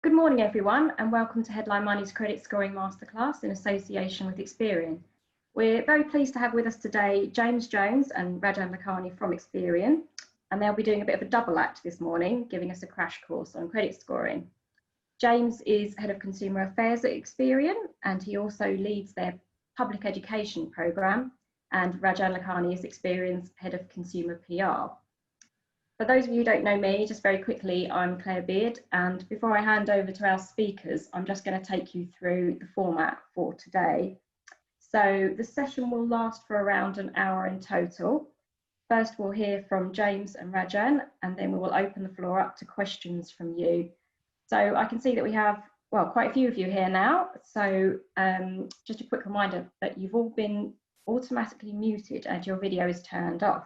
Good morning, everyone, and welcome to Headline Money's Credit Scoring Masterclass in association with Experian. We're very pleased to have with us today James Jones and Rajan Lakhani from Experian, and they'll be doing a bit of a double act this morning, giving us a crash course on credit scoring. James is Head of Consumer Affairs at Experian, and he also leads their public education programme, and Rajan Lakhani is Experian's Head of Consumer PR. For those of you who don't know me, just very quickly, I'm Claire Beard, and before I hand over to our speakers, I'm just going to take you through the format for today. So the session will last for around an hour in total. First, we'll hear from James and Rajan, and then we will open the floor up to questions from you. So I can see that we have, well, quite a few of you here now. So just a quick reminder that you've all been automatically muted and your video is turned off.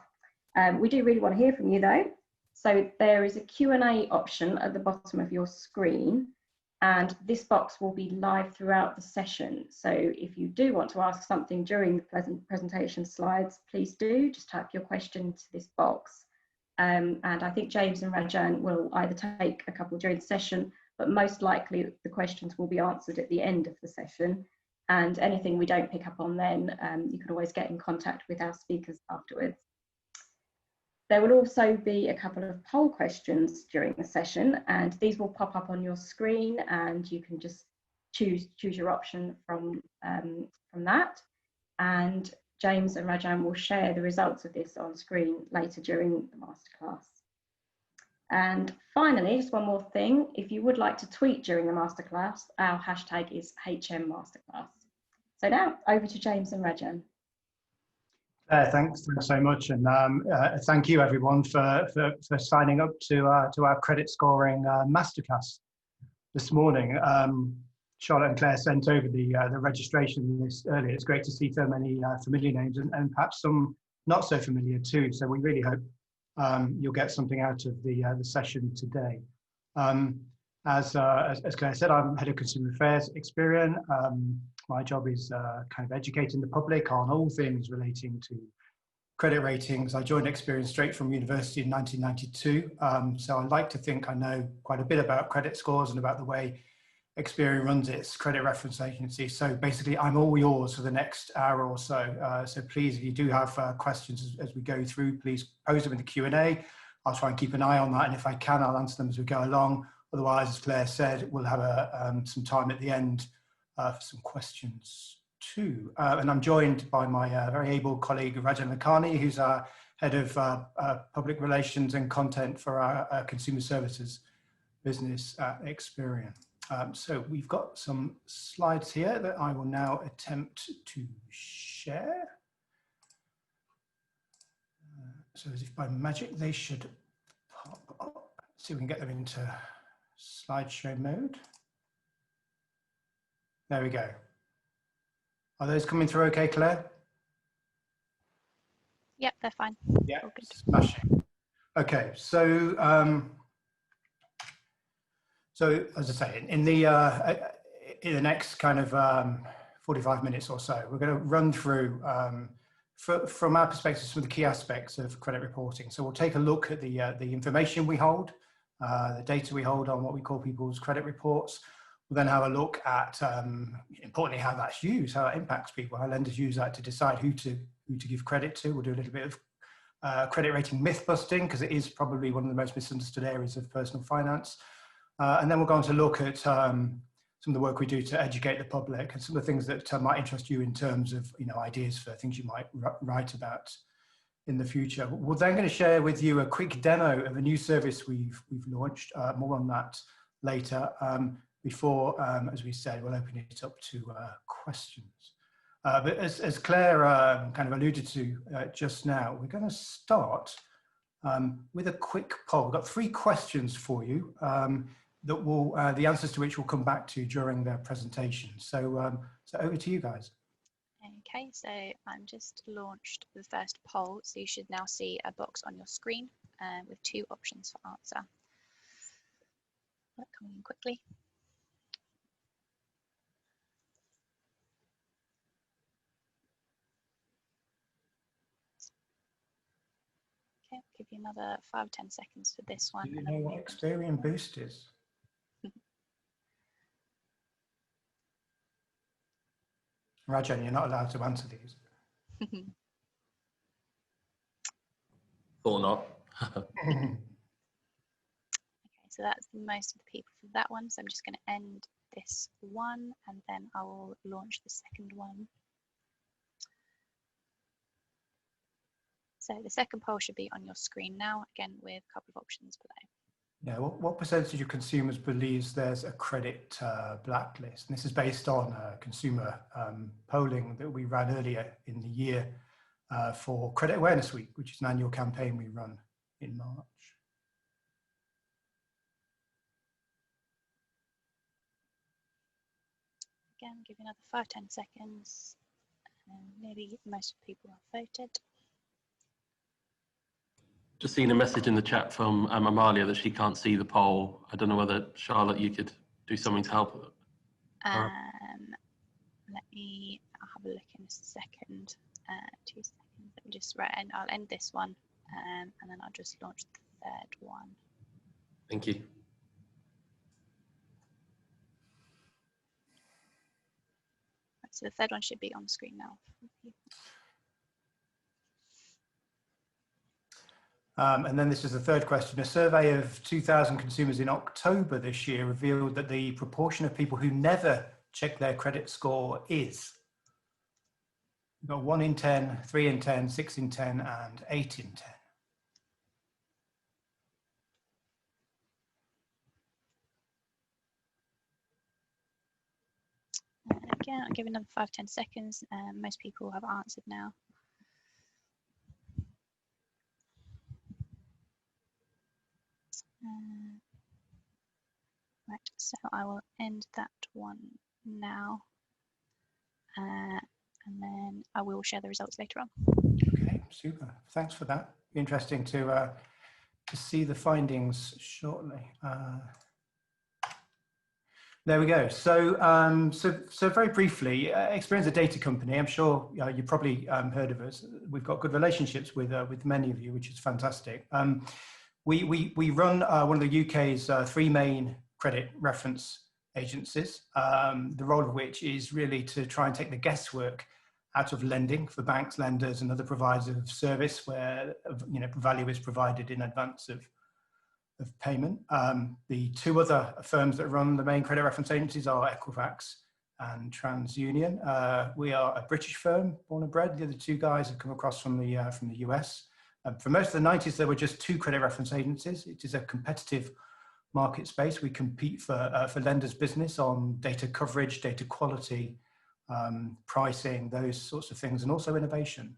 We do really want to hear from you though. So there is a Q&A option at the bottom of your screen, and this box will be live throughout the session. So if you do want to ask something during the presentation slides, please do just type your question into this box. And I think James and Rajan will either take a couple during the session, but most likely the questions will be answered at the end of the session. And anything we don't pick up on then, you can always get in contact with our speakers afterwards. There will also be a couple of poll questions during the session, and these will pop up on your screen, and you can just choose your option from that. And James and Rajan will share the results of this on screen later during the masterclass. And finally, just one more thing, if you would like to tweet during the masterclass, our hashtag is HMMasterclass. So now over to James and Rajan. Thanks so much, and thank you everyone for signing up to our credit scoring masterclass this morning. Charlotte and Claire sent over the registration list earlier. It's great to see so many familiar names and perhaps some not so familiar too. So we really hope you'll get something out of the session today. As Claire said, I'm Head of Consumer Affairs at Experian. My job is kind of educating the public on all things relating to credit ratings. I joined Experian straight from university in 1992. So I like to think I know quite a bit about credit scores and about the way Experian runs its credit reference agency. So basically, I'm all yours for the next hour or so. So please, if you do have questions as we go through, please pose them in the Q&A. I'll try and keep an eye on that. And if I can, I'll answer them as we go along. Otherwise, as Claire said, we'll have some time at the end for some questions too. And I'm joined by my very able colleague, Rajan Lakhani, who's our Head of Public Relations and Content for our Consumer Services business at Experian. So we've got some slides here that I will now attempt to share. So as if by magic, they should pop up. See if we can get them into slideshow mode. There we go. Are those coming through okay, Claire? Yep, they're fine. Yeah, smashing. Okay, so so as I say, in the next kind of 45 minutes or so, we're going to run through from our perspective some of the key aspects of credit reporting. So we'll take a look at the information we hold, the data we hold on what we call people's credit reports. We'll then have a look at, importantly, how that's used, how it impacts people, how lenders use that to decide who to give credit to. We'll do a little bit of credit rating myth busting, because it is probably one of the most misunderstood areas of personal finance. And then we'll go on to look at some of the work we do to educate the public and some of the things that might interest you in terms of ideas for things you might write about in the future. We're then going to share with you a quick demo of a new service we've launched. More on that later. Before, as we said, we'll open it up to questions. But as Claire kind of alluded to just now, we're going to start with a quick poll. We've got 3 questions for you that will, the answers to which we'll come back to during the presentation. So, so over to you guys. Okay, so I'm just launched the first poll, so you should now see a box on your screen with 2 options for answer. Coming in quickly. Okay, I'll give you another 5 or 10 seconds for this one. Do you know what Experian Boost is? Rajan, you're not allowed to answer these. Or not. Okay, so that's most of the people for that one. So I'm just going to end this one and then I will launch the second one. So the second poll should be on your screen now, again with a couple of options below. Yeah, what percentage of consumers believes there's a credit blacklist? And this is based on consumer polling that we ran earlier in the year for Credit Awareness Week, which is an annual campaign we run in March. Again, give you another 5-10 seconds. Nearly most people have voted. Just seen a message in the chat from Amalia that she can't see the poll. I don't know whether, Charlotte, you could do something to help. I'll have a look in a second. 2 seconds. Let me just and I'll end this one, and then I'll just launch the third one. Thank you. Right, so the third one should be on screen now. And then this is the third question. A survey of 2,000 consumers in October this year revealed that the proportion of people who never check their credit score is. We've got 1 in 10, 3 in 10, 6 in 10, and 8 in 10. Again, I'll give another 5-10 seconds. Most people have answered now. Right, so I will end that one now, and then I will share the results later on. Okay, super. Thanks for that. Interesting to see the findings shortly. There we go. So, so very briefly, Experian's a data company. I'm sure you probably heard of us. We've got good relationships with many of you, which is fantastic. We run one of the UK's 3 main credit reference agencies, the role of which is really to try and take the guesswork out of lending for banks, lenders, and other providers of service where value is provided in advance of payment. The 2 other firms that run the main credit reference agencies are Equifax and TransUnion. We are a British firm, born and bred. The other 2 guys have come across from the US. For most of the 90s, there were just 2 credit reference agencies. It is a competitive market space. We compete for lenders' business on data coverage, data quality, pricing, those sorts of things, and also innovation.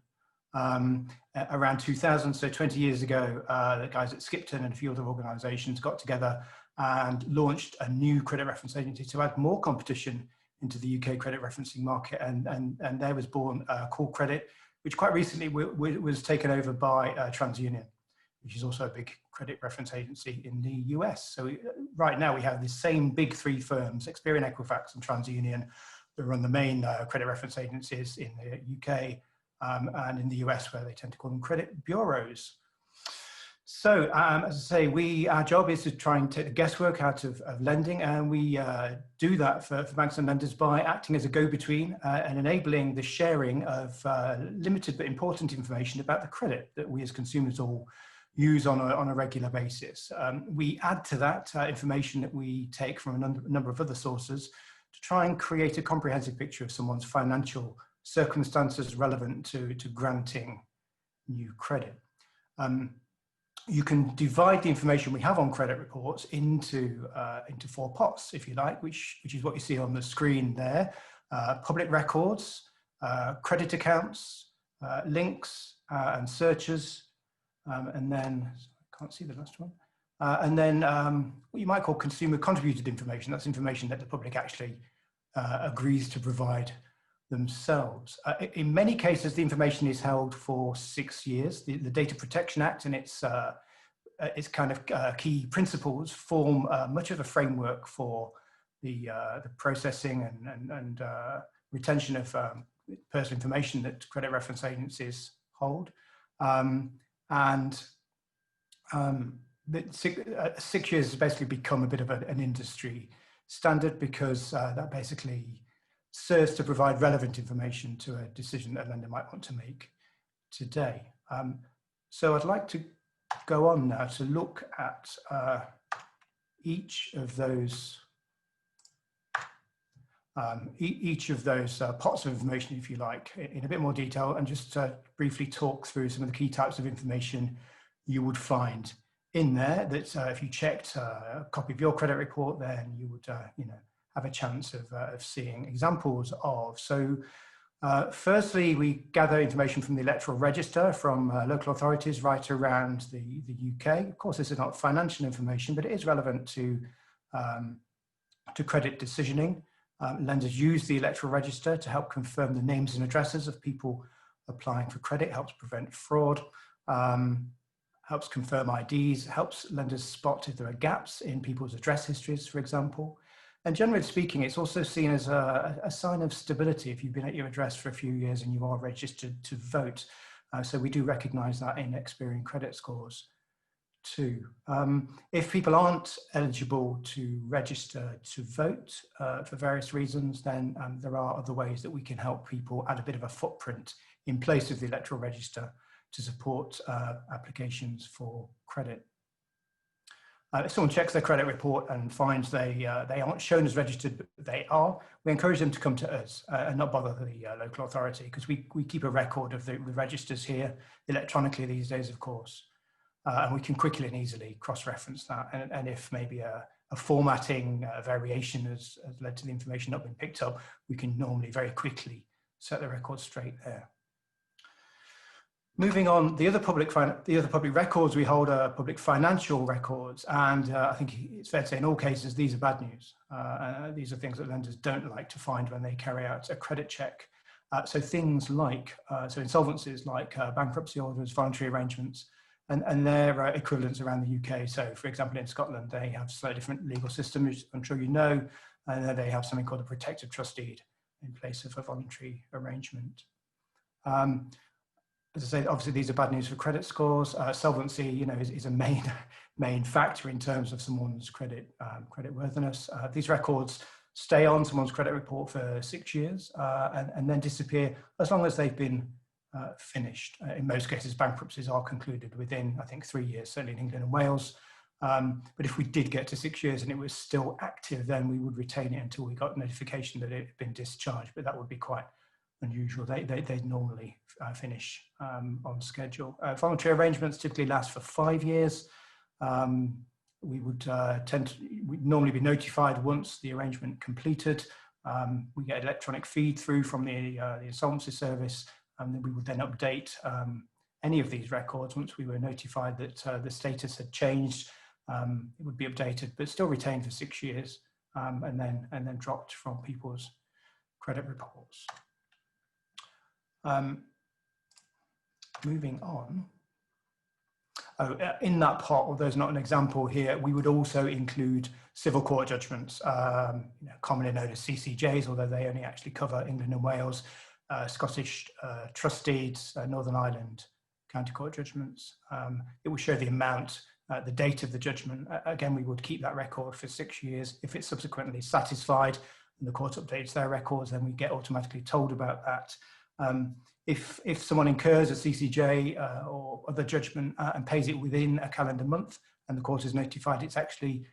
Around 2000, so 20 years ago, the guys at Skipton and a few other organizations got together and launched a new credit reference agency to add more competition into the UK credit referencing market. And there was born Core Credit, which quite recently was taken over by TransUnion, which is also a big credit reference agency in the US. So right now we have the same big 3 firms, Experian, Equifax, and TransUnion, that run the main credit reference agencies in the UK and in the US, where they tend to call them credit bureaus. So as I say, our job is to try and take the guesswork out of lending, and we do that for banks and lenders by acting as a go-between and enabling the sharing of limited but important information about the credit that we as consumers all use on a regular basis. We add to that information that we take from a number of other sources to try and create a comprehensive picture of someone's financial circumstances relevant to granting new credit. You can divide the information we have on credit reports into 4 pots, if you like, which is what you see on the screen there. Public records, credit accounts, links and searches, and then, I can't see the last one. And then what you might call consumer contributed information. That's information that the public actually agrees to provide themselves. In many cases, the information is held for 6 years. The Data Protection Act and its kind of key principles form much of a framework for the processing and retention of personal information that credit reference agencies hold. And 6 years has basically become a bit of an industry standard, because that basically serves to provide relevant information to a decision that a lender might want to make today. So I'd like to go on now to look at each of those pots of information, if you like, in a bit more detail, and just briefly talk through some of the key types of information you would find in there that if you checked a copy of your credit report, then you would have a chance of seeing examples of. So firstly, we gather information from the electoral register from local authorities right around the UK. Of course, this is not financial information, but it is relevant to credit decisioning. Lenders use the electoral register to help confirm the names and addresses of people applying for credit, helps prevent fraud, helps confirm IDs, helps lenders spot if there are gaps in people's address histories, for example. And generally speaking, it's also seen as a sign of stability if you've been at your address for a few years and you are registered to vote. So we do recognise that in Experian credit scores too. If people aren't eligible to register to vote for various reasons, then there are other ways that we can help people add a bit of a footprint in place of the electoral register to support applications for credit. If someone checks their credit report and finds they aren't shown as registered, but they are, we encourage them to come to us and not bother the local authority, because we keep a record of the registers here electronically these days, of course, and we can quickly and easily cross-reference that. And if maybe a formatting variation has led to the information not being picked up, we can normally very quickly set the record straight there. Moving on, the other public records we hold are public financial records, and I think it's fair to say in all cases these are bad news. These are things that lenders don't like to find when they carry out a credit check. So things like, insolvencies like bankruptcy orders, voluntary arrangements, and their equivalents around the UK. So for example, in Scotland, they have slightly different legal systems, I'm sure you know, and they have something called a protective trust deed in place of a voluntary arrangement. As I say, obviously these are bad news for credit scores. Solvency, is a main factor in terms of someone's credit worthiness. These records stay on someone's credit report for 6 years and then disappear as long as they've been finished. In most cases, bankruptcies are concluded within, I think, 3 years, certainly in England and Wales. But if we did get to 6 years and it was still active, then we would retain it until we got notification that it had been discharged. But that would be quite unusual. They normally finish on schedule. Voluntary arrangements typically last for 5 years. We would we'd normally be notified once the arrangement completed. We get electronic feed through from the insolvency service, and we would then update any of these records once we were notified that the status had changed. It would be updated, but still retained for 6 years, and then dropped from people's credit reports. Moving on. In that pot, although there's not an example here, we would also include civil court judgments, commonly known as CCJs, although they only actually cover England and Wales, Scottish trust deeds, Northern Ireland county court judgments. It will show the amount, the date of the judgment. Again, we would keep that record for 6 years. If it's subsequently satisfied and the court updates their records, then we get automatically told about that. If someone incurs a CCJ or other judgment and pays it within a calendar month and the court is notified, it's actually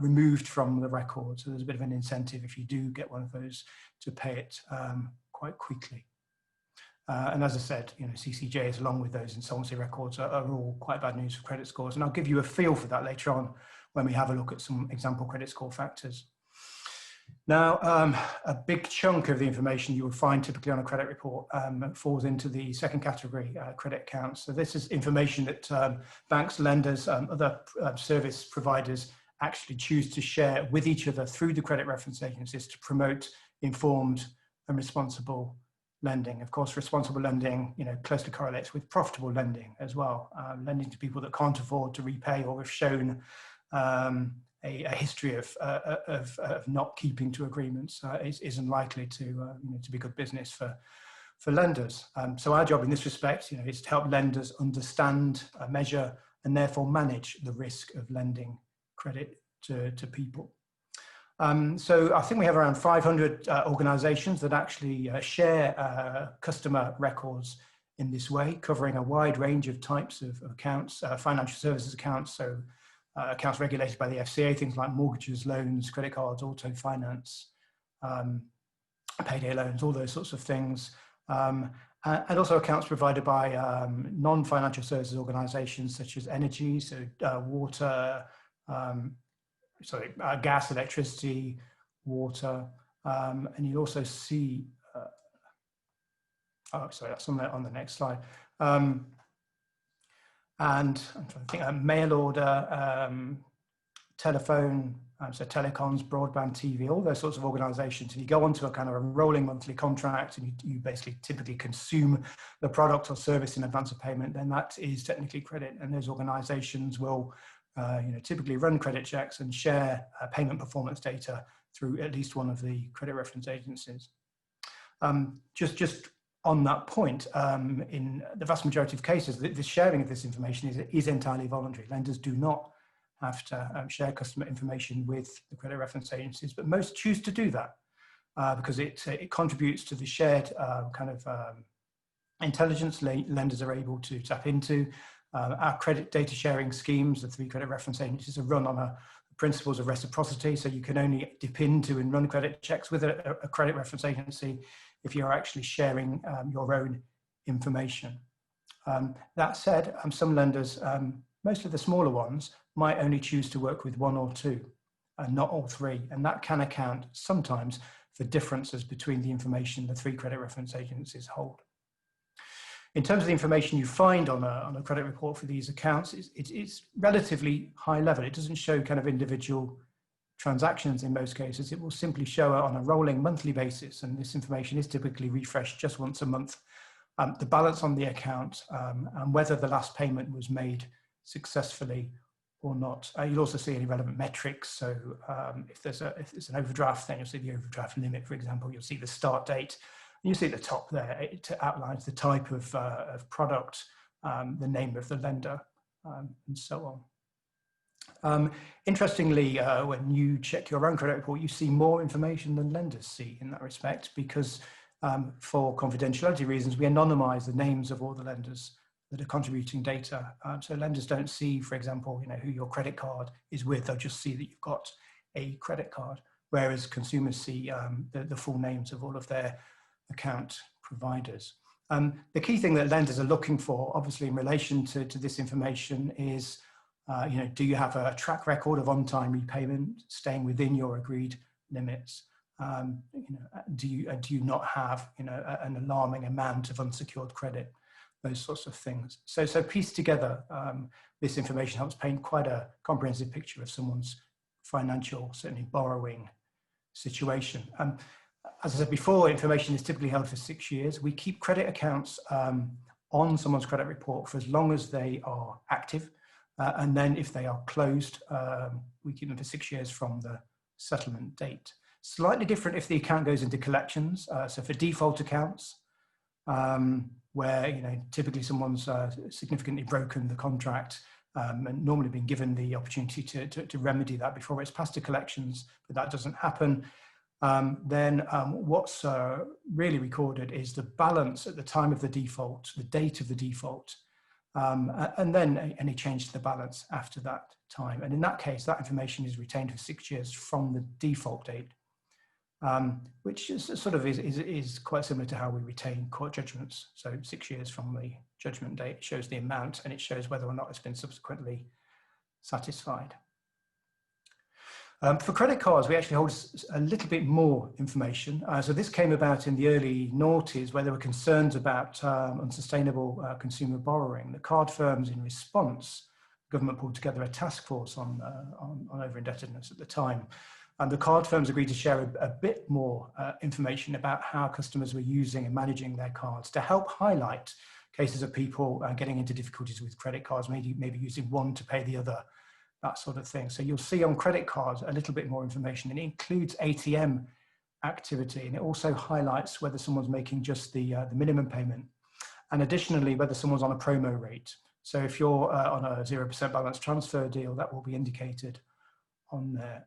removed from the record. So there's a bit of an incentive if you do get one of those to pay it quite quickly. And as I said, CCJs along with those insolvency records are all quite bad news for credit scores. And I'll give you a feel for that later on when we have a look at some example credit score factors. Now, a big chunk of the information you will find typically on a credit report falls into the second category, credit accounts. So this is information that banks, lenders, other service providers actually choose to share with each other through the credit reference agencies to promote informed and responsible lending. Of course, responsible lending, closely correlates with profitable lending as well. Lending to people that can't afford to repay or have shown a history of not keeping to agreements is unlikely to be good business for lenders. So our job in this respect, is to help lenders understand, measure, and therefore manage the risk of lending credit to people. So I think we have around 500 organizations that actually share customer records in this way, covering a wide range of types of accounts, financial services accounts, so accounts regulated by the FCA, things like mortgages, loans, credit cards, auto finance, payday loans, all those sorts of things. And also accounts provided by non-financial services organizations such as energy, so water, gas, electricity, water, and you'll also see, that's on the next slide. And I'm trying to think, mail order, telephone, so telecoms, broadband, TV, all those sorts of organizations. And you go onto a kind of a rolling monthly contract and you basically typically consume the product or service in advance of payment, then that is technically credit. And those organizations will typically run credit checks and share payment performance data through at least one of the credit reference agencies. Just on that point, in the vast majority of cases, the sharing of this information is entirely voluntary. Lenders do not have to share customer information with the credit reference agencies, but most choose to do that because it contributes to the shared intelligence lenders are able to tap into. Our credit data sharing schemes, the 3 credit reference agencies, are run on principles of reciprocity. So you can only dip into and run credit checks with a credit reference agency if you're actually sharing your own information. That said, some lenders, most of the smaller ones, might only choose to work with 1 or 2 and not all 3. And that can account sometimes for differences between the information the 3 credit reference agencies hold. In terms of the information you find on a credit report for these accounts, it's relatively high level. It doesn't show kind of individual transactions in most cases. It will simply show on a rolling monthly basis, and this information is typically refreshed just once a month, the balance on the account and whether the last payment was made successfully or not. You'll also see any relevant metrics. So if there's an overdraft, then you'll see the overdraft limit, for example. You'll see the start date. You see at the top there, it outlines the type of product, the name of the lender, and so on. Interestingly, when you check your own credit report, you see more information than lenders see in that respect, because for confidentiality reasons, we anonymize the names of all the lenders that are contributing data. So lenders don't see, for example, who your credit card is with. They'll just see that you've got a credit card, whereas consumers see the full names of all of their account providers. The key thing that lenders are looking for, obviously in relation to this information, is do you have a track record of on-time repayment, staying within your agreed limits? Do you not have an alarming amount of unsecured credit? Those sorts of things. So pieced together, this information helps paint quite a comprehensive picture of someone's financial, certainly borrowing situation. As I said before, information is typically held for 6 years. We keep credit accounts on someone's credit report for as long as they are active. And then if they are closed, we keep them for 6 years from the settlement date. Slightly different if the account goes into collections. So for default accounts, where typically someone's significantly broken the contract and normally been given the opportunity to remedy that before it's passed to collections, but that doesn't happen. Then what's really recorded is the balance at the time of the default, the date of the default, and then any change to the balance after that time. And in that case, that information is retained for 6 years from the default date, which is quite similar to how we retain court judgments. So 6 years from the judgment date shows the amount, and it shows whether or not it's been subsequently satisfied. For credit cards, we actually hold a little bit more information. So this came about in the early noughties, where there were concerns about unsustainable consumer borrowing. The card firms, in response, the government pulled together a task force on over-indebtedness at the time. And the card firms agreed to share a bit more information about how customers were using and managing their cards to help highlight cases of people getting into difficulties with credit cards, maybe using one to pay the other, that sort of thing. So you'll see on credit cards a little bit more information, and it includes ATM activity, and it also highlights whether someone's making just the minimum payment, and additionally whether someone's on a promo rate. So if you're on a 0% balance transfer deal, that will be indicated on there.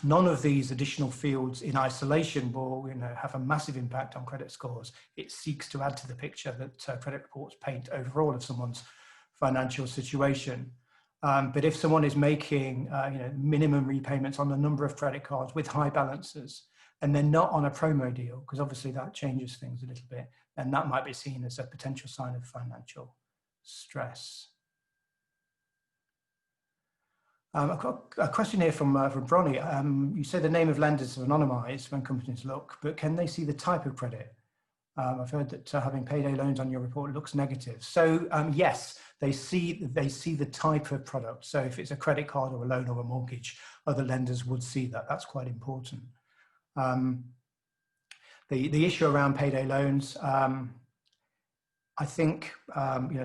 None of these additional fields in isolation will have a massive impact on credit scores. It seeks to add to the picture that credit reports paint overall of someone's financial situation. But if someone is making minimum repayments on a number of credit cards with high balances, and they're not on a promo deal, because obviously that changes things a little bit, then that might be seen as a potential sign of financial stress. I've got a question here from Bronnie. You say the name of lenders are anonymised when companies look, but can they see the type of credit? I've heard that having payday loans on your report looks negative. So yes, they see the type of product. So if it's a credit card or a loan or a mortgage, other lenders would see that. That's quite important. The issue around payday loans, I think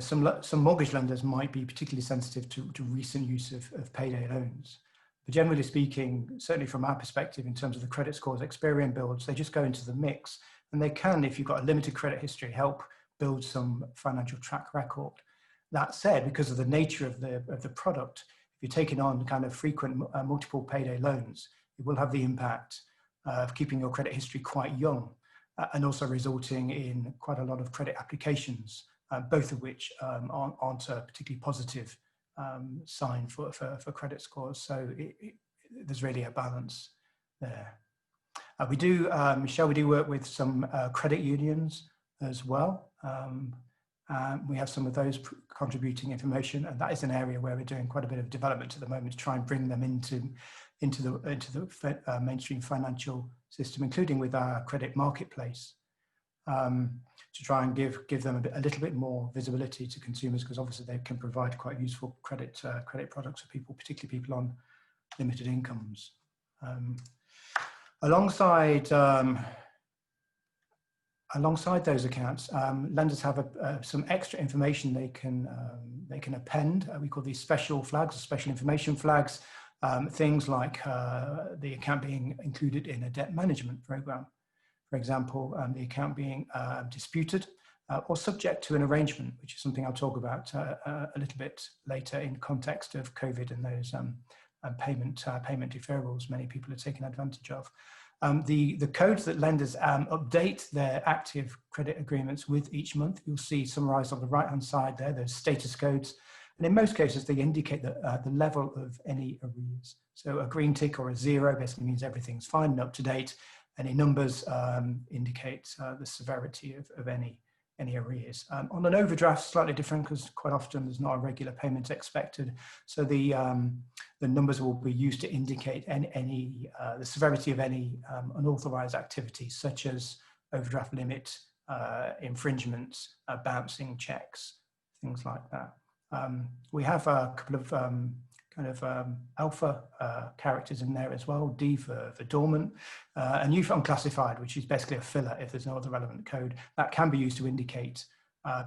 some mortgage lenders might be particularly sensitive to recent use of payday loans. But generally speaking, certainly from our perspective, in terms of the credit scores Experian builds, they just go into the mix, and they can, if you've got a limited credit history, help build some financial track record. That said, because of the nature of the product, if you're taking on kind of frequent multiple payday loans, it will have the impact of keeping your credit history quite young. And also resulting in quite a lot of credit applications, both of which aren't a particularly positive sign for credit scores. So there's really a balance there. Michelle, we do work with some credit unions as well. We have some of those contributing information, and that is an area where we're doing quite a bit of development at the moment to try and bring them into the mainstream financial system, including with our credit marketplace, to try and give them a little bit more visibility to consumers, because obviously they can provide quite useful credit products for people, particularly people on limited incomes. Alongside those accounts, lenders have some extra information they can append. We call these special flags, or special information flags. Things like the account being included in a debt management program, for example, the account being disputed or subject to an arrangement, which is something I'll talk about a little bit later in context of COVID and those payment deferrals many people are taking advantage of. The codes that lenders update their active credit agreements with each month, you'll see summarized on the right-hand side there, those status codes. And in most cases, they indicate the level of any arrears. So a green tick or a 0 basically means everything's fine and up to date. Any numbers indicate the severity of any arrears. On an overdraft, slightly different, because quite often there's not a regular payment expected. So the numbers will be used to indicate the severity of any unauthorized activities, such as overdraft limit, infringements, bouncing checks, things like that. We have a couple of alpha characters in there as well, D for dormant, and U for unclassified, which is basically a filler if there's no other relevant code. That can be used to indicate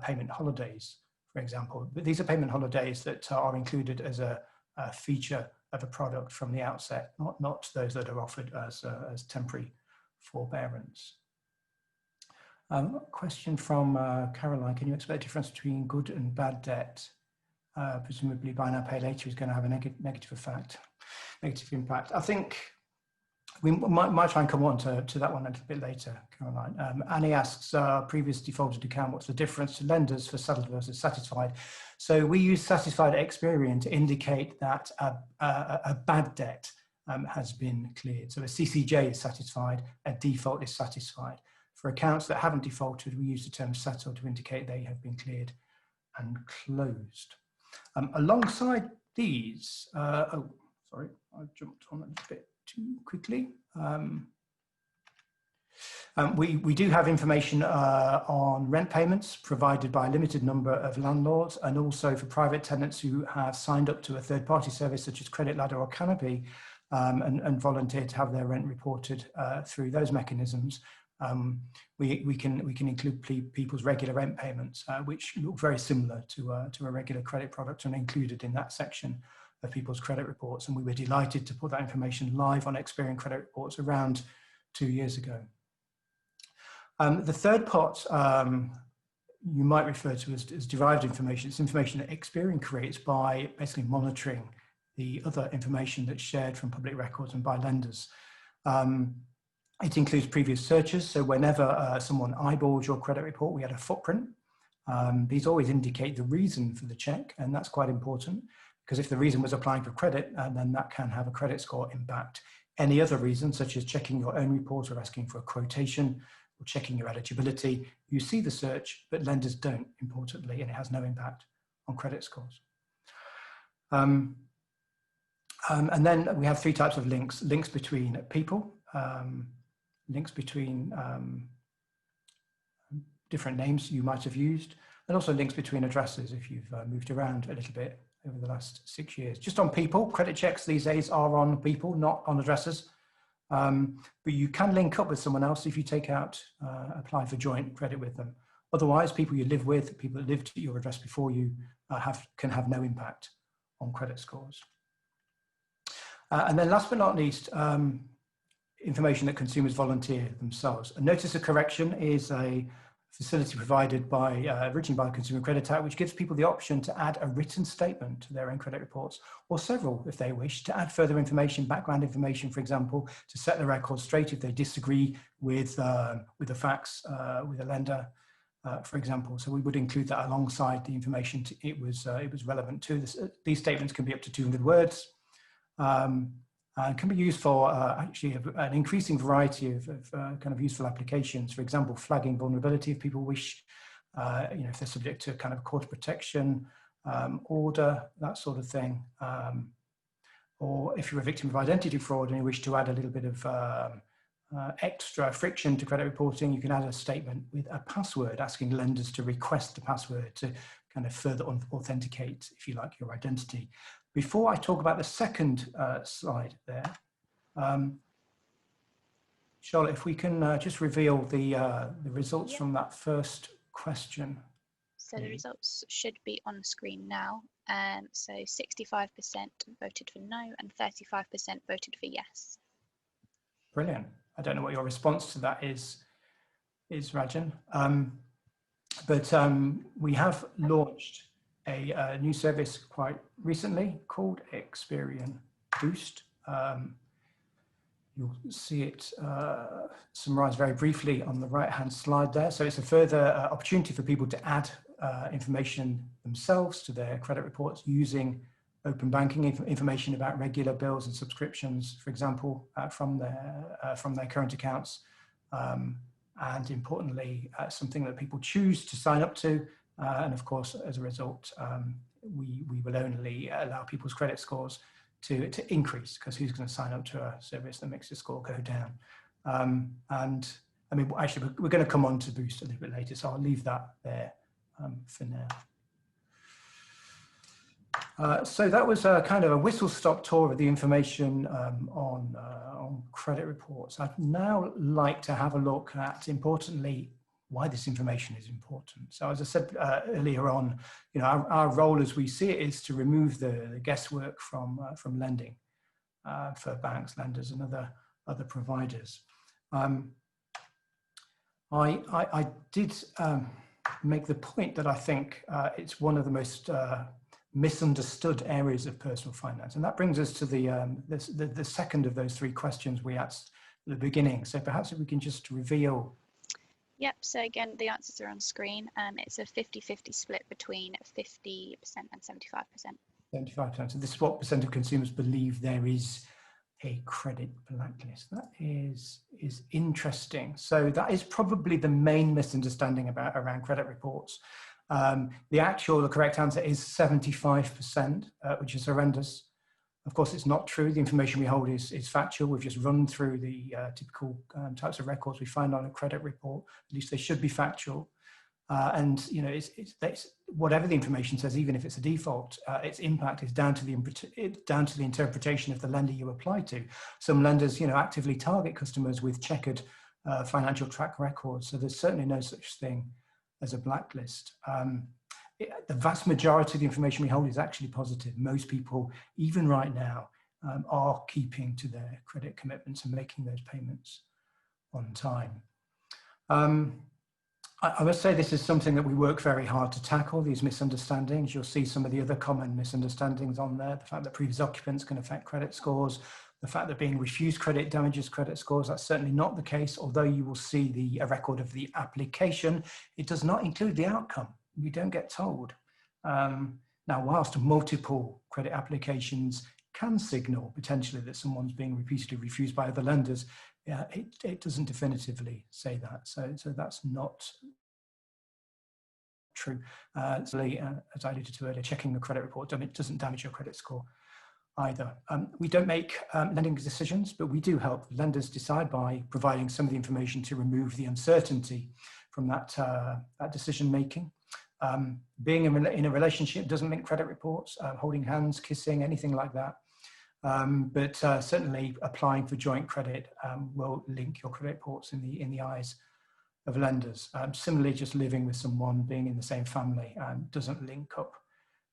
payment holidays, for example. But these are payment holidays that are included as a feature of a product from the outset, not those that are offered as temporary forbearance. Question from Caroline, can you explain the difference between good and bad debt? Presumably buy now, pay later is going to have a negative impact. I think we might try and come on to that one a little bit later, Caroline. Annie asks, previous defaulted account, what's the difference to lenders for settled versus satisfied? So we use satisfied at Experian to indicate that a bad debt has been cleared. So a CCJ is satisfied, a default is satisfied. For accounts that haven't defaulted, we use the term settled to indicate they have been cleared and closed. Alongside these, oh, sorry, I jumped on a little bit too quickly. We do have information on rent payments provided by a limited number of landlords, and also for private tenants who have signed up to a third-party service such as Credit Ladder or Canopy and volunteered to have their rent reported through those mechanisms. We can include people's regular rent payments, which look very similar to a regular credit product and included in that section of people's credit reports. And we were delighted to put that information live on Experian credit reports around 2 years ago. The third part you might refer to as derived information. It's information that Experian creates by basically monitoring the other information that's shared from public records and by lenders. It includes previous searches, so whenever someone eyeballs your credit report, we had a footprint. These always indicate the reason for the check, and that's quite important, because if the reason was applying for credit, then that can have a credit score impact. Any other reason, such as checking your own report or asking for a quotation or checking your eligibility, you see the search, but lenders don't, importantly, and it has no impact on credit scores. And then we have three types of links: links between people, links between different names you might have used, and also links between addresses if you've moved around a little bit over the last 6 years. Just on people, credit checks these days are on people, not on addresses. But you can link up with someone else if you take out, apply for joint credit with them. Otherwise, people you live with, people that lived at your address before you can have no impact on credit scores. And then last but not least, information that consumers volunteer themselves. A notice of correction is a facility provided by, originally by the Consumer Credit Act, which gives people the option to add a written statement to their own credit reports, or several if they wish, to add further information, background information, for example, to set the record straight if they disagree with the facts with a lender, for example. So we would include that alongside the information it was relevant to. These statements can be up to 200 words. And can be used for actually an increasing variety of kind of useful applications. For example, flagging vulnerability if people wish, if they're subject to kind of court protection order, that sort of thing. Or if you're a victim of identity fraud and you wish to add a little bit of extra friction to credit reporting, you can add a statement with a password asking lenders to request the password to kind of further authenticate, if you like, your identity. Before I talk about the second slide there, Charlotte, if we can just reveal the results from that first question. So the results should be on screen now. So 65% voted for no and 35% voted for yes. Brilliant. I don't know what your response to that is Rajan. But we have launched a new service quite recently called Experian Boost. You'll see it summarized very briefly on the right-hand slide there. So it's a further opportunity for people to add information themselves to their credit reports using open banking information about regular bills and subscriptions, for example, from their current accounts. And importantly, something that people choose to sign up to. And of course, as a result, we will only allow people's credit scores to increase, because who's going to sign up to a service that makes the score go down? And I mean, actually, we're going to come on to Boost a little bit later, so I'll leave that there for now. So that was kind of a whistle-stop tour of the information on credit reports. I'd now like to have a look at, importantly, why this information is important. So as I said earlier on, our role as we see it is to remove the guesswork from lending for banks, lenders, and other providers. I did make the point that I think it's one of the most misunderstood areas of personal finance, and that brings us to the second of those three questions we asked at the beginning. So perhaps if we can just reveal. Yep, so again, the answers are on screen. It's a 50-50 split between 50% and 75%. 75%. So this is what percent of consumers believe there is a credit blacklist. That is interesting. So that is probably the main misunderstanding around credit reports. The correct answer is 75%, which is horrendous. Of course, it's not true. The information we hold is factual. We've just run through the typical types of records we find on a credit report. At least they should be factual. And it's whatever the information says, even if it's a default, its impact is down to the interpretation of the lender you apply to. Some lenders, actively target customers with checkered financial track records. So there's certainly no such thing as a blacklist. The vast majority of the information we hold is actually positive. Most people, even right now, are keeping to their credit commitments and making those payments on time. I must say this is something that we work very hard to tackle, these misunderstandings. You'll see some of the other common misunderstandings on there. The fact that previous occupants can affect credit scores, the fact that being refused credit damages credit scores. That's certainly not the case, although you will see a record of the application. It does not include the outcome. We don't get told. Now, whilst multiple credit applications can signal potentially that someone's being repeatedly refused by other lenders, it doesn't definitively say that. So that's not true. As I alluded to earlier, checking the credit report doesn't damage your credit score either. We don't make lending decisions, but we do help lenders decide by providing some of the information to remove the uncertainty from that decision making. Being in a relationship doesn't link credit reports, holding hands, kissing, anything like that. But certainly applying for joint credit will link your credit reports in the eyes of lenders. Similarly, just living with someone, being in the same family doesn't link up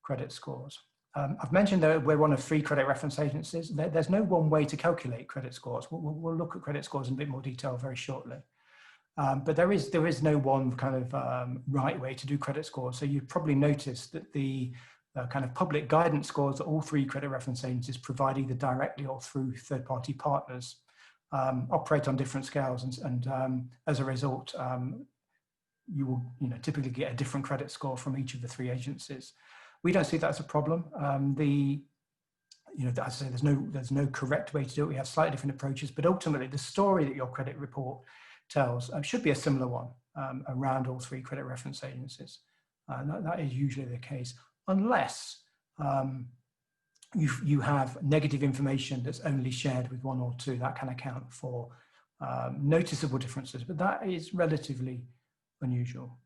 credit scores. I've mentioned that we're one of 3 credit reference agencies. There's no one way to calculate credit scores. We'll look at credit scores in a bit more detail very shortly. But there is no one kind of right way to do credit scores. So you've probably noticed that the kind of public guidance scores that all 3 credit reference agencies provide either directly or through third-party partners operate on different scales, and as a result, you will typically get a different credit score from each of the 3 agencies. We don't see that as a problem. As I say, there's no correct way to do it. We have slightly different approaches, but ultimately the story that your credit report tells should be a similar one around all 3 credit reference agencies. That is usually the case, unless you have negative information that's only shared with 1 or 2. That can account for noticeable differences, but that is relatively unusual.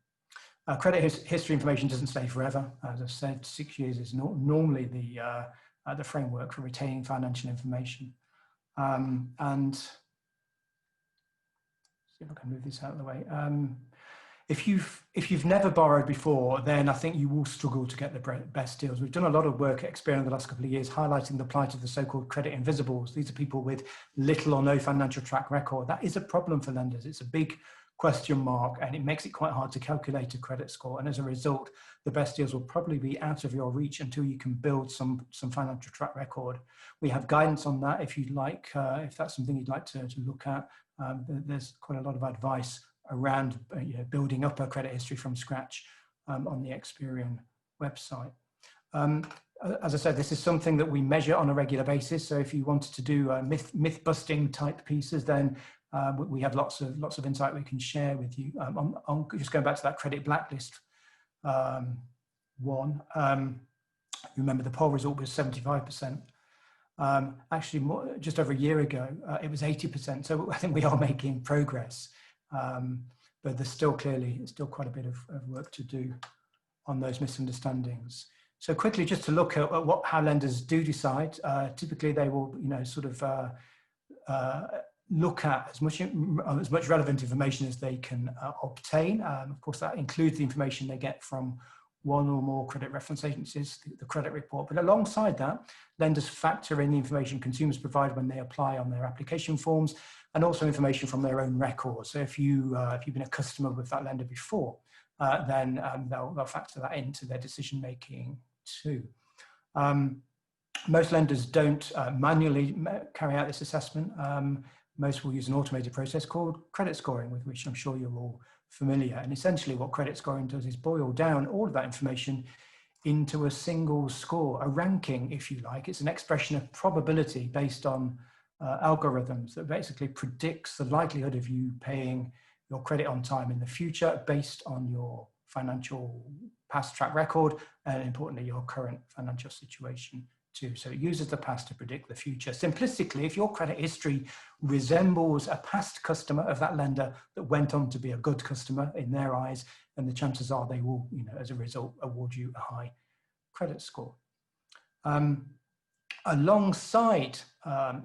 Credit history information doesn't stay forever. As I've said, 6 years is normally the framework for retaining financial information. And see if I can move this out of the way. If you've never borrowed before, then I think you will struggle to get the best deals. We've done a lot of work at Experian in the last couple of years highlighting the plight of the so-called credit invisibles. These are people with little or no financial track record. That is a problem for lenders. It's a big question mark, and it makes it quite hard to calculate a credit score. And as a result, the best deals will probably be out of your reach until you can build some financial track record. We have guidance on that if you'd like, if that's something you'd like to look at. There's quite a lot of advice around building up a credit history from scratch on the Experian website. As I said, this is something that we measure on a regular basis. So if you wanted to do myth busting type pieces, then we have lots of insight we can share with you. I'm just going back to that credit blacklist one. Remember the poll result was 75%. Actually, just over a year ago, it was 80%. So I think we are making progress, but there's still quite a bit of work to do on those misunderstandings. So quickly, just to look at how lenders do decide. Typically, they will, look at as much relevant information as they can obtain. Of course, that includes the information they get from 1 or more credit reference agencies, the credit report. But alongside that, lenders factor in the information consumers provide when they apply on their application forms, and also information from their own records. So if you've been a customer with that lender before, then they'll factor that into their decision making too. Most lenders don't manually carry out this assessment. Most will use an automated process called credit scoring, with which I'm sure you're all familiar. And essentially what credit scoring does is boil down all of that information into a single score, a ranking, if you like. It's an expression of probability based on algorithms that basically predicts the likelihood of you paying your credit on time in the future based on your financial past track record, and importantly, your current financial situation too. So it uses the past to predict the future. Simplistically, if your credit history resembles a past customer of that lender that went on to be a good customer in their eyes, then the chances are they will, as a result, award you a high credit score. Alongside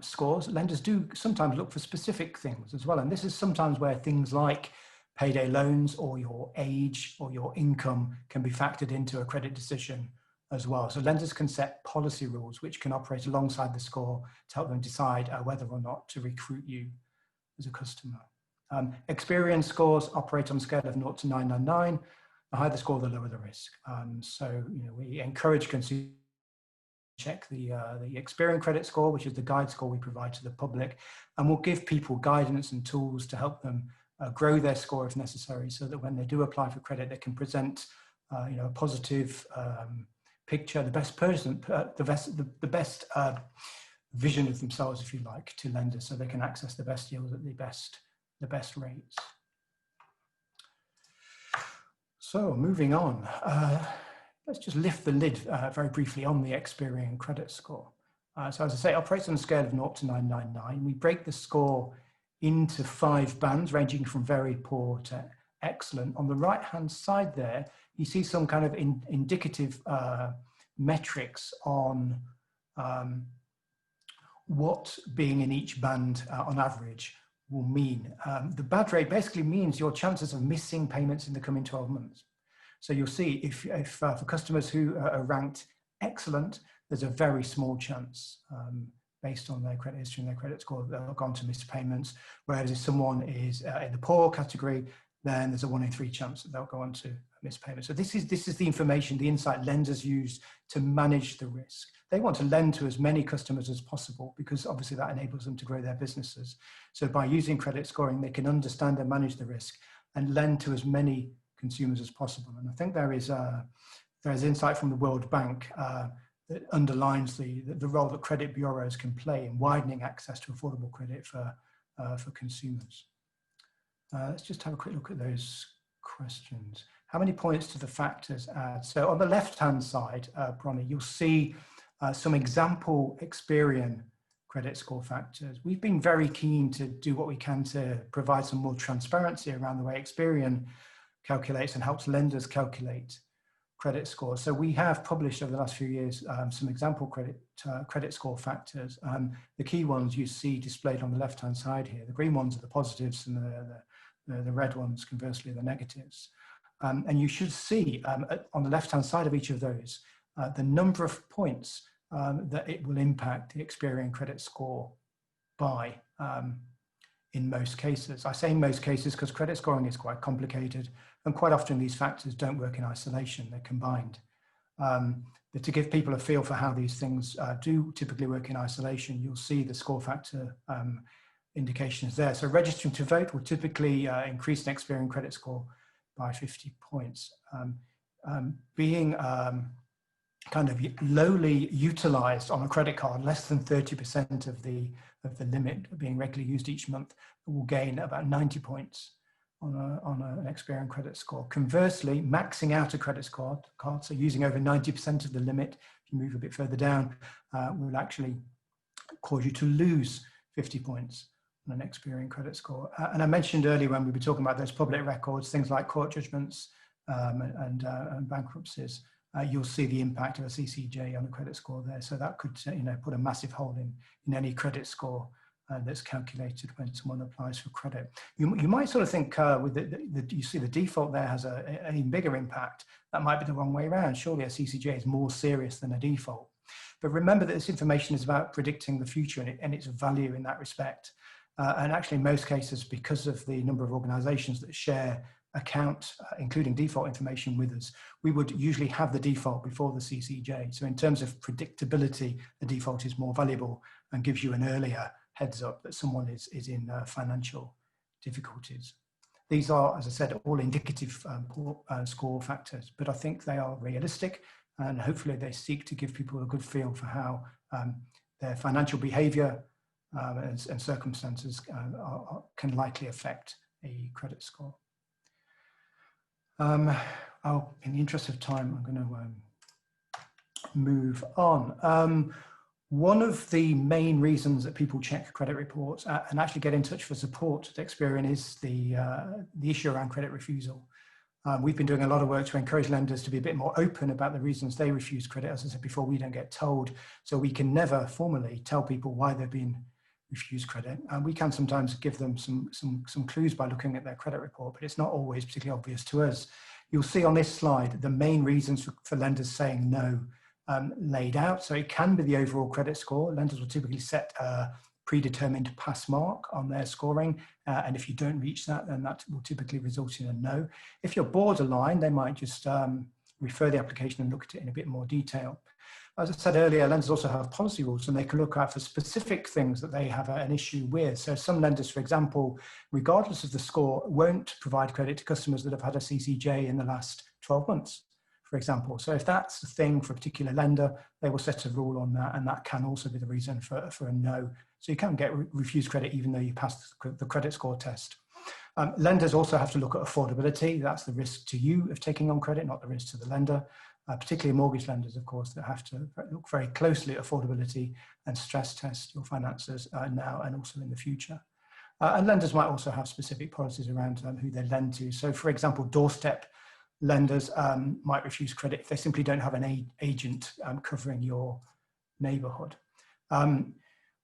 scores, lenders do sometimes look for specific things as well. And this is sometimes where things like payday loans or your age or your income can be factored into a credit decision as well. So lenders can set policy rules which can operate alongside the score to help them decide whether or not to recruit you as a customer. Experian scores operate on a scale of 0 to 999. The higher the score, the lower the risk. So, we encourage consumers to check the Experian credit score, which is the guide score we provide to the public, and we'll give people guidance and tools to help them grow their score if necessary, so that when they do apply for credit, they can present, a positive picture, the best person, the best vision of themselves, if you like, to lenders, so they can access the best deals at the best rates. So moving on, let's just lift the lid very briefly on the Experian credit score. So as I say, it operates on a scale of 0 to 999. We break the score into 5 bands, ranging from very poor to excellent. On the right-hand side there, you see some kind of indicative metrics on what being in each band on average will mean. The bad rate basically means your chances of missing payments in the coming 12 months. So you'll see if for customers who are ranked excellent, there's a very small chance based on their credit history and their credit score, they'll go on to miss payments. Whereas if someone is in the poor category, then there's a 1 in 3 chance that they'll go on to miss payments. So this is the information, the insight lenders use to manage the risk. They want to lend to as many customers as possible, because obviously that enables them to grow their businesses. So by using credit scoring, they can understand and manage the risk and lend to as many consumers as possible. And I think there's insight from the World Bank that underlines the role that credit bureaus can play in widening access to affordable credit for consumers. Let's just have a quick look at those questions. How many points to the factors add? So on the left-hand side, Bronnie, you'll see some example Experian credit score factors. We've been very keen to do what we can to provide some more transparency around the way Experian calculates and helps lenders calculate credit scores. So we have published over the last few years some example credit score factors. The key ones you see displayed on the left-hand side here. The green ones are the positives, and the red ones, conversely, the negatives. And you should see on the left-hand side of each of those the number of points that it will impact the Experian credit score by in most cases. I say in most cases because credit scoring is quite complicated, and quite often these factors don't work in isolation, they're combined. But to give people a feel for how these things do typically work in isolation, you'll see the score factor indications there. So registering to vote will typically increase an Experian credit score by 50 points. Being kind of lowly utilized on a credit card, less than 30% of the limit being regularly used each month, will gain about 90 points on an Experian credit score. Conversely, maxing out a credit card, so using over 90% of the limit, if you move a bit further down, will actually cause you to lose 50 points on an Experian credit score. And I mentioned earlier when we were talking about those public records, things like court judgments and bankruptcies, you'll see the impact of a CCJ on a credit score there. So that could put a massive hole in any credit score that's calculated when someone applies for credit. You might sort of think with you see the default there has an even bigger impact. That might be the wrong way around. Surely a CCJ is more serious than a default. But remember that this information is about predicting the future and its value in that respect. And actually in most cases, because of the number of organizations that share account, including default information with us, we would usually have the default before the CCJ. So in terms of predictability, the default is more valuable and gives you an earlier heads up that someone is in financial difficulties. These are, as I said, all indicative score factors, but I think they are realistic, and hopefully they seek to give people a good feel for how their financial behavior and circumstances can likely affect a credit score. In the interest of time, I'm going to move on. One of the main reasons that people check credit reports and actually get in touch for support at Experian is the issue around credit refusal. We've been doing a lot of work to encourage lenders to be a bit more open about the reasons they refuse credit. As I said before, we don't get told, so we can never formally tell people why they've been refused credit. And we can sometimes give them some clues by looking at their credit report, but it's not always particularly obvious to us. You'll see on this slide the main reasons for lenders saying no laid out. So it can be the overall credit score. Lenders will typically set predetermined pass mark on their scoring. And if you don't reach that, then that will typically result in a no. If you're borderline, they might just refer the application and look at it in a bit more detail. As I said earlier, lenders also have policy rules, and they can look out for specific things that they have an issue with. So some lenders, for example, regardless of the score, won't provide credit to customers that have had a CCJ in the last 12 months, for example. So if that's the thing for a particular lender, they will set a rule on that, and that can also be the reason for a no. So you can get refused credit even though you passed the credit score test. Lenders also have to look at affordability. That's the risk to you of taking on credit, not the risk to the lender. Particularly mortgage lenders, of course, that have to look very closely at affordability and stress test your finances now and also in the future. And lenders might also have specific policies around who they lend to. So, for example, doorstep lenders might refuse credit if they simply don't have an agent covering your neighbourhood.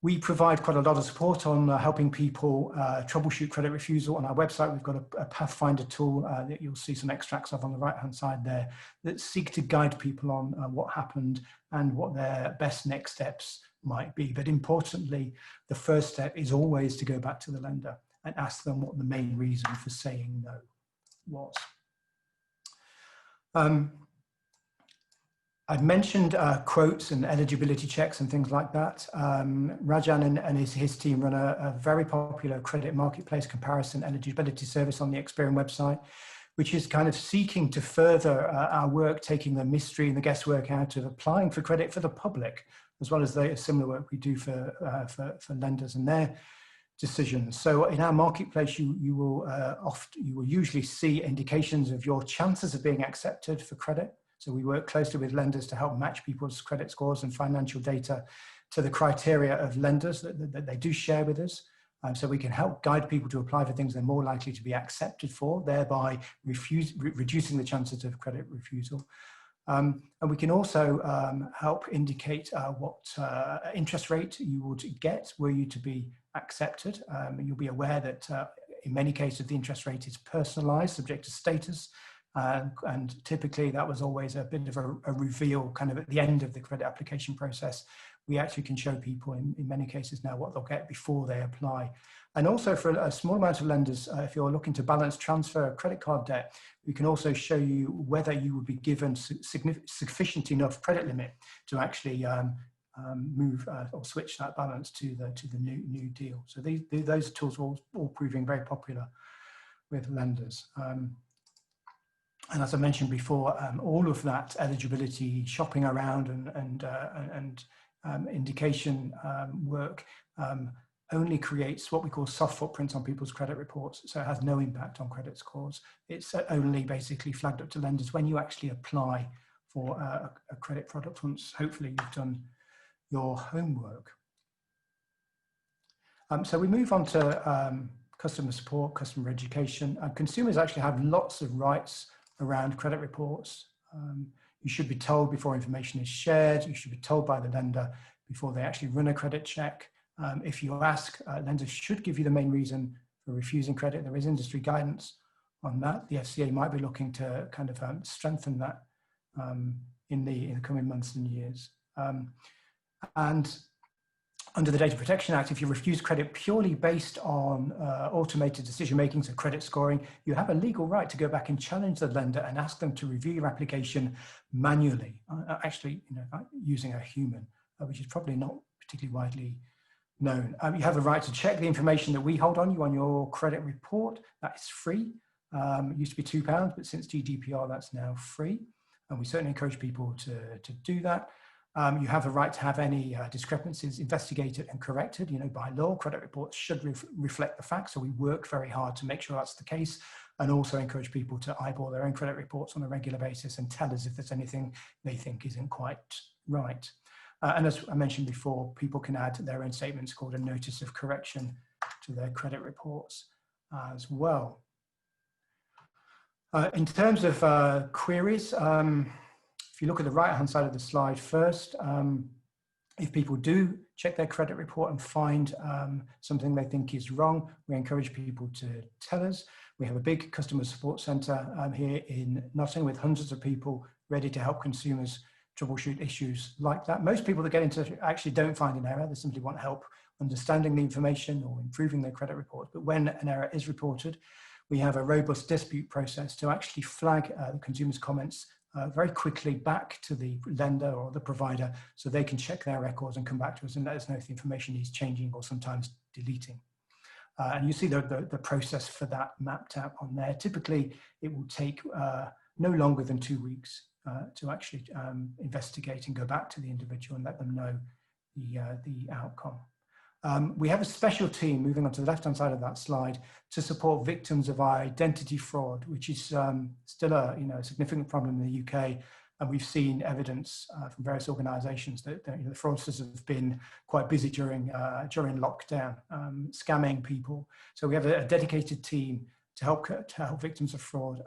We provide quite a lot of support on helping people troubleshoot credit refusal. On our website, we've got a Pathfinder tool that you'll see some extracts of on the right-hand side there that seek to guide people on what happened and what their best next steps might be. But importantly, the first step is always to go back to the lender and ask them what the main reason for saying no was. I've mentioned quotes and eligibility checks and things like that. Rajan and his team run a very popular credit marketplace comparison eligibility service on the Experian website, which is kind of seeking to further our work, taking the mystery and the guesswork out of applying for credit for the public, as well as the similar work we do for lenders and their decisions. So in our marketplace, you will usually see indications of your chances of being accepted for credit. So we work closely with lenders to help match people's credit scores and financial data to the criteria of lenders that they do share with us. So we can help guide people to apply for things they're more likely to be accepted for, thereby reducing the chances of credit refusal. And we can also help indicate what interest rate you would get were you to be accepted. You'll be aware that in many cases the interest rate is personalised, subject to status. And typically that was always a bit of a reveal kind of at the end of the credit application process. We actually can show people in many cases now what they'll get before they apply. And also for a small amount of lenders, if you're looking to balance transfer credit card debt, we can also show you whether you would be given sufficient enough credit limit to actually move or switch that balance to the new deal. So those tools are all proving very popular with lenders. And as I mentioned before, all of that eligibility shopping around and indication work only creates what we call soft footprints on people's credit reports. So it has no impact on credit scores. It's only basically flagged up to lenders when you actually apply for a credit product once hopefully you've done your homework. So we move on to customer support, customer education. Consumers actually have lots of rights around credit reports. You should be told before information is shared. You should be told by the lender before they actually run a credit check. If you ask, lenders should give you the main reason for refusing credit. There is industry guidance on that. The FCA might be looking to kind of strengthen that in the coming months and years. And under the Data Protection Act, if you refuse credit purely based on automated decision-making, so credit scoring, you have a legal right to go back and challenge the lender and ask them to review your application manually, actually using a human, which is probably not particularly widely known. You have the right to check the information that we hold on you on your credit report. That is free. It used to be £2, but since GDPR, that's now free. And we certainly encourage people to do that. You have the right to have any discrepancies investigated and corrected. By law, credit reports should reflect the facts. So we work very hard to make sure that's the case, and also encourage people to eyeball their own credit reports on a regular basis and tell us if there's anything they think isn't quite right. And as I mentioned before, people can add their own statements called a notice of correction to their credit reports as well. In terms of queries, if you look at the right-hand side of the slide first, if people do check their credit report and find something they think is wrong, we encourage people to tell us. We have a big customer support centre here in Nottingham with hundreds of people ready to help consumers troubleshoot issues like that. Most people that get into it actually don't find an error. They simply want help understanding the information or improving their credit reports. But when an error is reported, we have a robust dispute process to actually flag the consumer's comments very quickly back to the lender or the provider, so they can check their records and come back to us and let us know if the information is changing or sometimes deleting. And you see the process for that mapped out on there. Typically, it will take no longer than 2 weeks to actually investigate and go back to the individual and let them know the outcome. We have a special team, moving on to the left-hand side of that slide, to support victims of identity fraud, which is still a significant problem in the UK. And we've seen evidence from various organisations that the fraudsters have been quite busy during lockdown, scamming people. So we have a dedicated team to help victims of fraud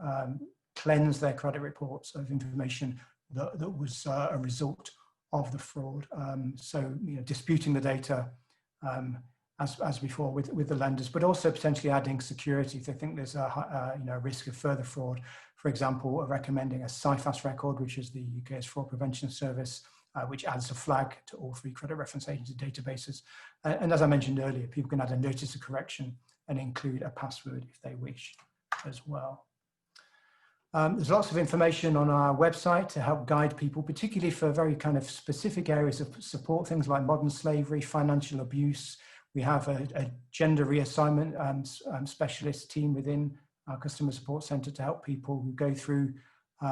cleanse their credit reports of information that was a result of the fraud. So disputing the data as before with the lenders, but also potentially adding security if they think there's a risk of further fraud. For example, recommending a CIFAS record, which is the UK's fraud prevention service, which adds a flag to all 3 credit reference agency databases. And as I mentioned earlier, people can add a notice of correction and include a password if they wish as well. There's lots of information on our website to help guide people, particularly for very kind of specific areas of support, things like modern slavery, financial abuse. We have a gender reassignment specialist team within our customer support centre to help people who go through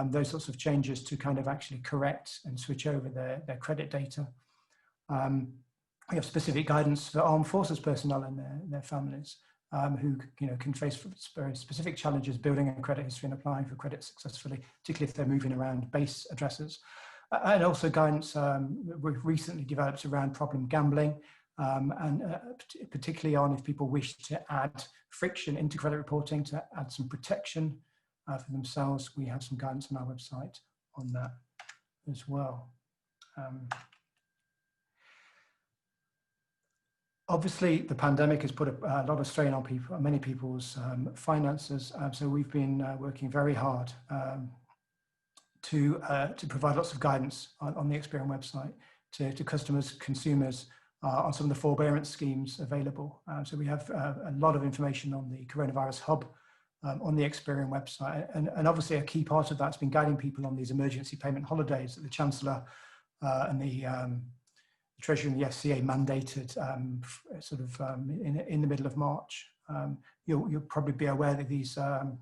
those sorts of changes to kind of actually correct and switch over their credit data. We have specific guidance for armed forces personnel and their families. Who can face very specific challenges building a credit history and applying for credit successfully, particularly if they're moving around base addresses. And also guidance we've recently developed around problem gambling, and particularly on if people wish to add friction into credit reporting to add some protection for themselves. We have some guidance on our website on that as well. Obviously, the pandemic has put a lot of strain on many people's finances. So we've been working very hard to provide lots of guidance on the Experian website to customers, consumers on some of the forbearance schemes available. So we have a lot of information on the Coronavirus Hub on the Experian website. And obviously a key part of that's been guiding people on these emergency payment holidays that the Chancellor and the Treasury and the FCA mandated in the middle of March. You'll probably be aware that these were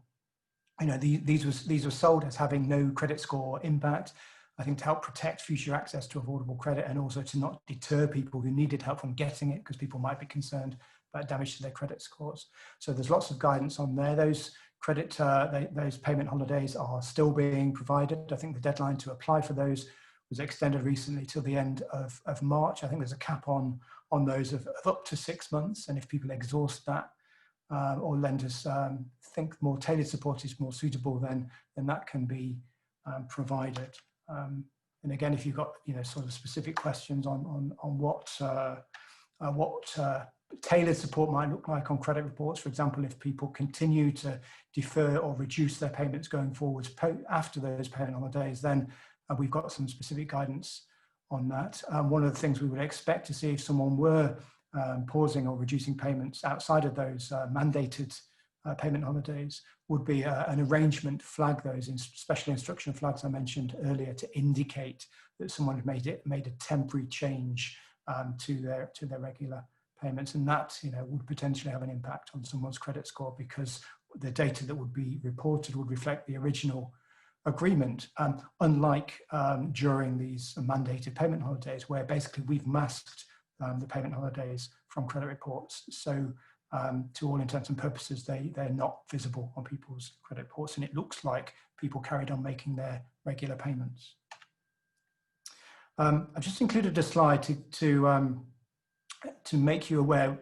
sold as having no credit score impact, I think to help protect future access to affordable credit and also to not deter people who needed help from getting it, because people might be concerned about damage to their credit scores. So there's lots of guidance on there. Those those payment holidays are still being provided. I think the deadline to apply for those was extended recently till the end of March. I think there's a cap on those of up to 6 months. And if people exhaust that or lenders think more tailored support is more suitable, then that can be provided. And again, if you've got sort of specific questions on what tailored support might look like on credit reports, for example, if people continue to defer or reduce their payments going forwards after those payment holidays, then we've got some specific guidance on that. One of the things we would expect to see if someone were pausing or reducing payments outside of those mandated payment holidays would be an arrangement to flag those in special instruction flags I mentioned earlier to indicate that someone had made a temporary change to their regular payments, and that would potentially have an impact on someone's credit score because the data that would be reported would reflect the original agreement, unlike during these mandated payment holidays, where basically we've masked the payment holidays from credit reports. So to all intents and purposes, they're not visible on people's credit reports, and it looks like people carried on making their regular payments. I've just included a slide to make you aware.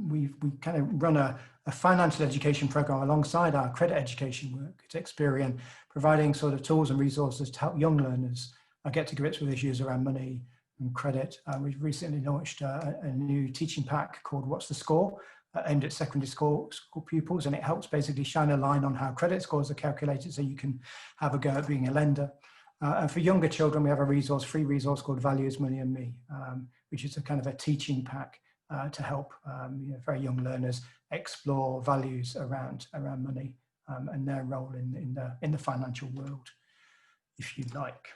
We kind of run a financial education program alongside our credit education work at Experian, providing sort of tools and resources to help young learners get to grips with issues around money and credit. We've recently launched a new teaching pack called What's the Score, aimed at secondary school pupils, and it helps basically shine a line on how credit scores are calculated so you can have a go at being a lender. And for younger children, we have a free resource called Values, Money and Me, which is a kind of a teaching pack to help very young learners explore values around money and their role in the financial world, if you like.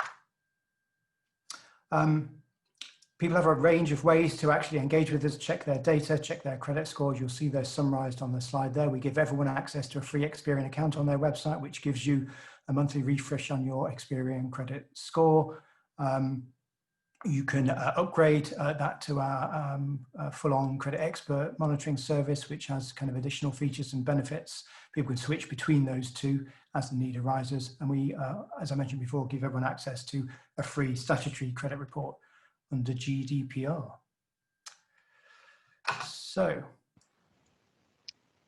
People have a range of ways to actually engage with us, check their data, check their credit scores. You'll see those summarized on the slide there. We give everyone access to a free Experian account on their website, which gives you a monthly refresh on your Experian credit score. You can upgrade that to our full-on credit expert monitoring service, which has kind of additional features and benefits. People can switch between those two as the need arises. And we, as I mentioned before, give everyone access to a free statutory credit report under GDPR. So,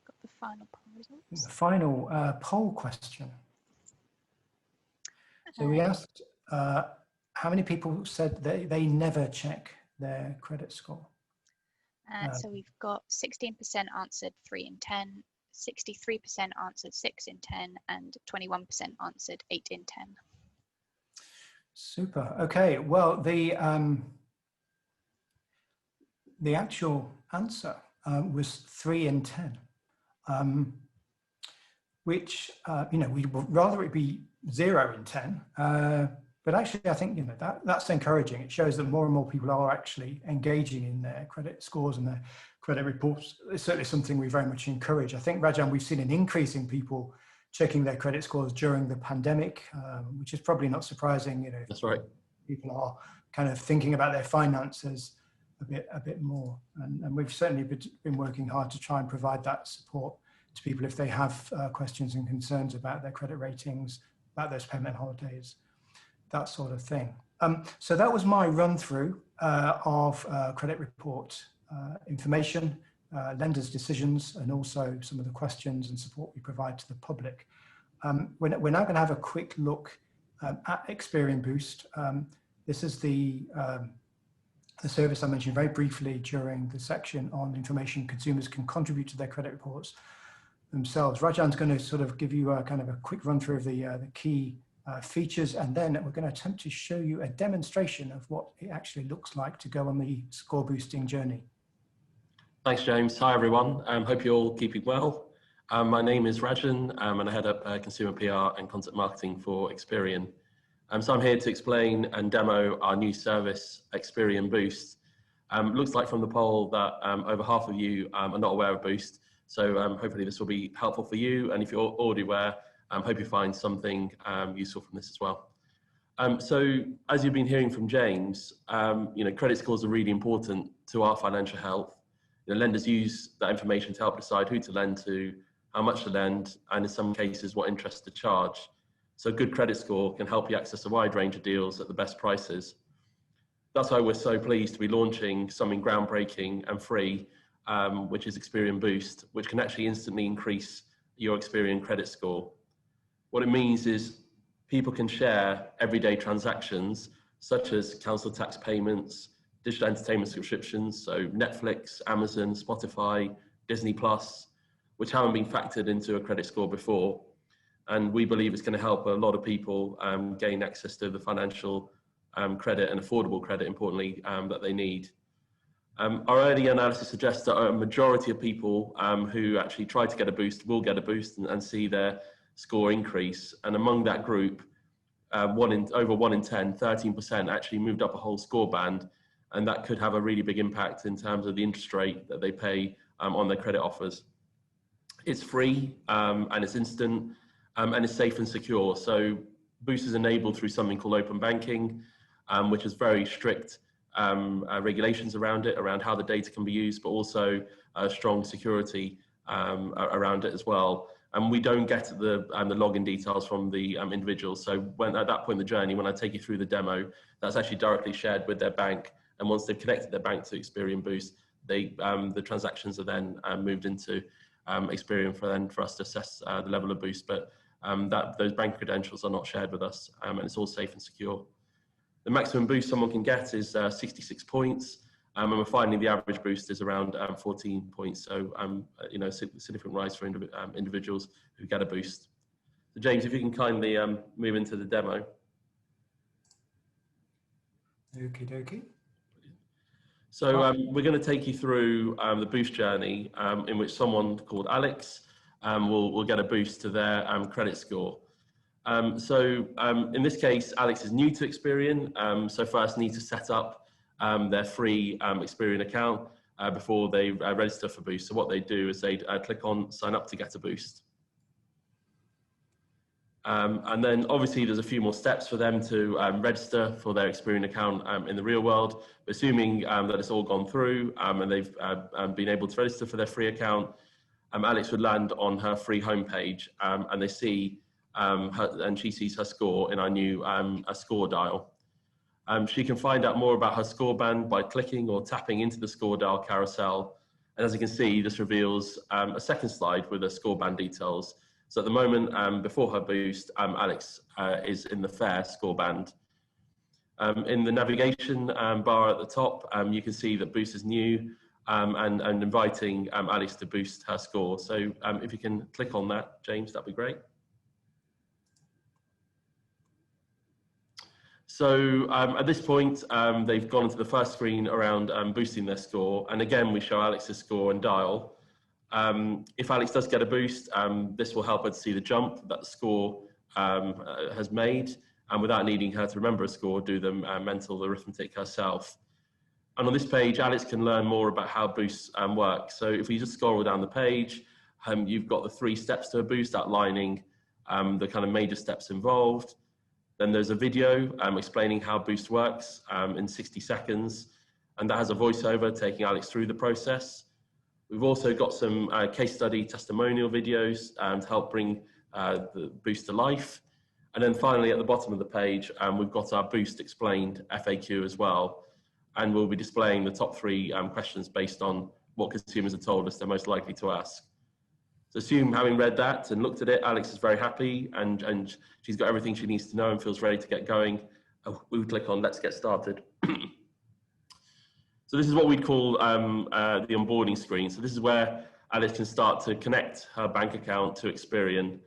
got the final poll results. The final poll question. So we asked, how many people said they never check their credit score? So we've got 16% answered 3 in 10, 63% answered 6 in 10, and 21% answered 8 in 10. Super. Okay. Well, the actual answer was 3 in 10, which we'd rather it be 0 in 10. But actually, I think that's encouraging. It shows that more and more people are actually engaging in their credit scores and their credit reports. It's certainly something we very much encourage. I think, Rajan, we've seen an increase in people checking their credit scores during the pandemic, which is probably not surprising. That's right. People are kind of thinking about their finances a bit more, and we've certainly been working hard to try and provide that support to people if they have questions and concerns about their credit ratings, about those payment holidays, that sort of thing. So that was my run through of credit report information, lenders' decisions, and also some of the questions and support we provide to the public. We're now going to have a quick look at Experian Boost. This is the service I mentioned very briefly during the section on information consumers can contribute to their credit reports themselves. Rajan's going to sort of give you a kind of a quick run through of the key features, and then we're going to attempt to show you a demonstration of what it actually looks like to go on the score boosting journey. Thanks, James. Hi, everyone. Hope you're all keeping well. My name is Rajan, and I head up consumer PR and content marketing for Experian. So I'm here to explain and demo our new service, Experian Boost. Looks like from the poll that over half of you are not aware of Boost. So hopefully this will be helpful for you. And if you're already aware, hope you find something useful from this as well. So as you've been hearing from James, credit scores are really important to our financial health. Lenders use that information to help decide who to lend to, how much to lend, and in some cases, what interest to charge. So a good credit score can help you access a wide range of deals at the best prices. That's why we're so pleased to be launching something groundbreaking and free, which is Experian Boost, which can actually instantly increase your Experian credit score. What it means is people can share everyday transactions, such as council tax payments, digital entertainment subscriptions, so Netflix, Amazon, Spotify, Disney Plus, which haven't been factored into a credit score before. And we believe it's going to help a lot of people gain access to the financial credit and affordable credit, importantly, that they need. Our early analysis suggests that a majority of people who actually try to get a boost will get a boost and see their score increase. And among that group, over 1 in 10, 13% actually moved up a whole score band. And that could have a really big impact in terms of the interest rate that they pay on their credit offers. It's free and it's instant and it's safe and secure. So Boost is enabled through something called open banking, which has very strict regulations around it, around how the data can be used, but also strong security around it as well. And we don't get the login details from the individuals. So when at that point in the journey, when I take you through the demo, that's actually directly shared with their bank. And once they've connected their bank to Experian Boost, the transactions are then moved into Experian for us to assess the level of boost. But those bank credentials are not shared with us, and it's all safe and secure. The maximum boost someone can get is 66 points, and we're finding the average boost is around 14 points. So, a significant rise for individuals who get a boost. So James, if you can kindly move into the demo. Okie dokie. So we're going to take you through the boost journey in which someone called Alex will get a boost to their credit score. In this case, Alex is new to Experian, so first need to set up their free Experian account before they register for Boost. So what they do is they click on sign up to get a boost. And then obviously there's a few more steps for them to register for their Experian account in the real world. Assuming that it's all gone through and they've been able to register for their free account, Alex would land on her free homepage and they see and she sees her score in our new a score dial. She can find out more about her score band by clicking or tapping into the score dial carousel. And as you can see, this reveals a second slide with the score band details. So at the moment, before her boost, Alex is in the fair score band. In the navigation bar at the top, you can see that Boost is new and inviting Alex to boost her score. So if you can click on that, James, that'd be great. So at this point, they've gone into the first screen around boosting their score. And again, we show Alex's score and dial. If Alex does get a boost, this will help her to see the jump that the score has made, and without needing her to remember a score, do the mental arithmetic herself. And on this page, Alex can learn more about how boosts work. So if we just scroll down the page, you've got the 3 steps to a boost outlining the kind of major steps involved. Then there's a video explaining how Boost works in 60 seconds, and that has a voiceover taking Alex through the process. We've also got some case study testimonial videos to help bring the Boost to life. And then finally, at the bottom of the page, we've got our Boost Explained FAQ as well. And we'll be displaying the top 3 questions based on what consumers have told us they're most likely to ask. So assume, having read that and looked at it, Alex is very happy and she's got everything she needs to know and feels ready to get going. We would click on Let's Get Started. So this is what we'd call the onboarding screen. So this is where Alex can start to connect her bank account to Experian.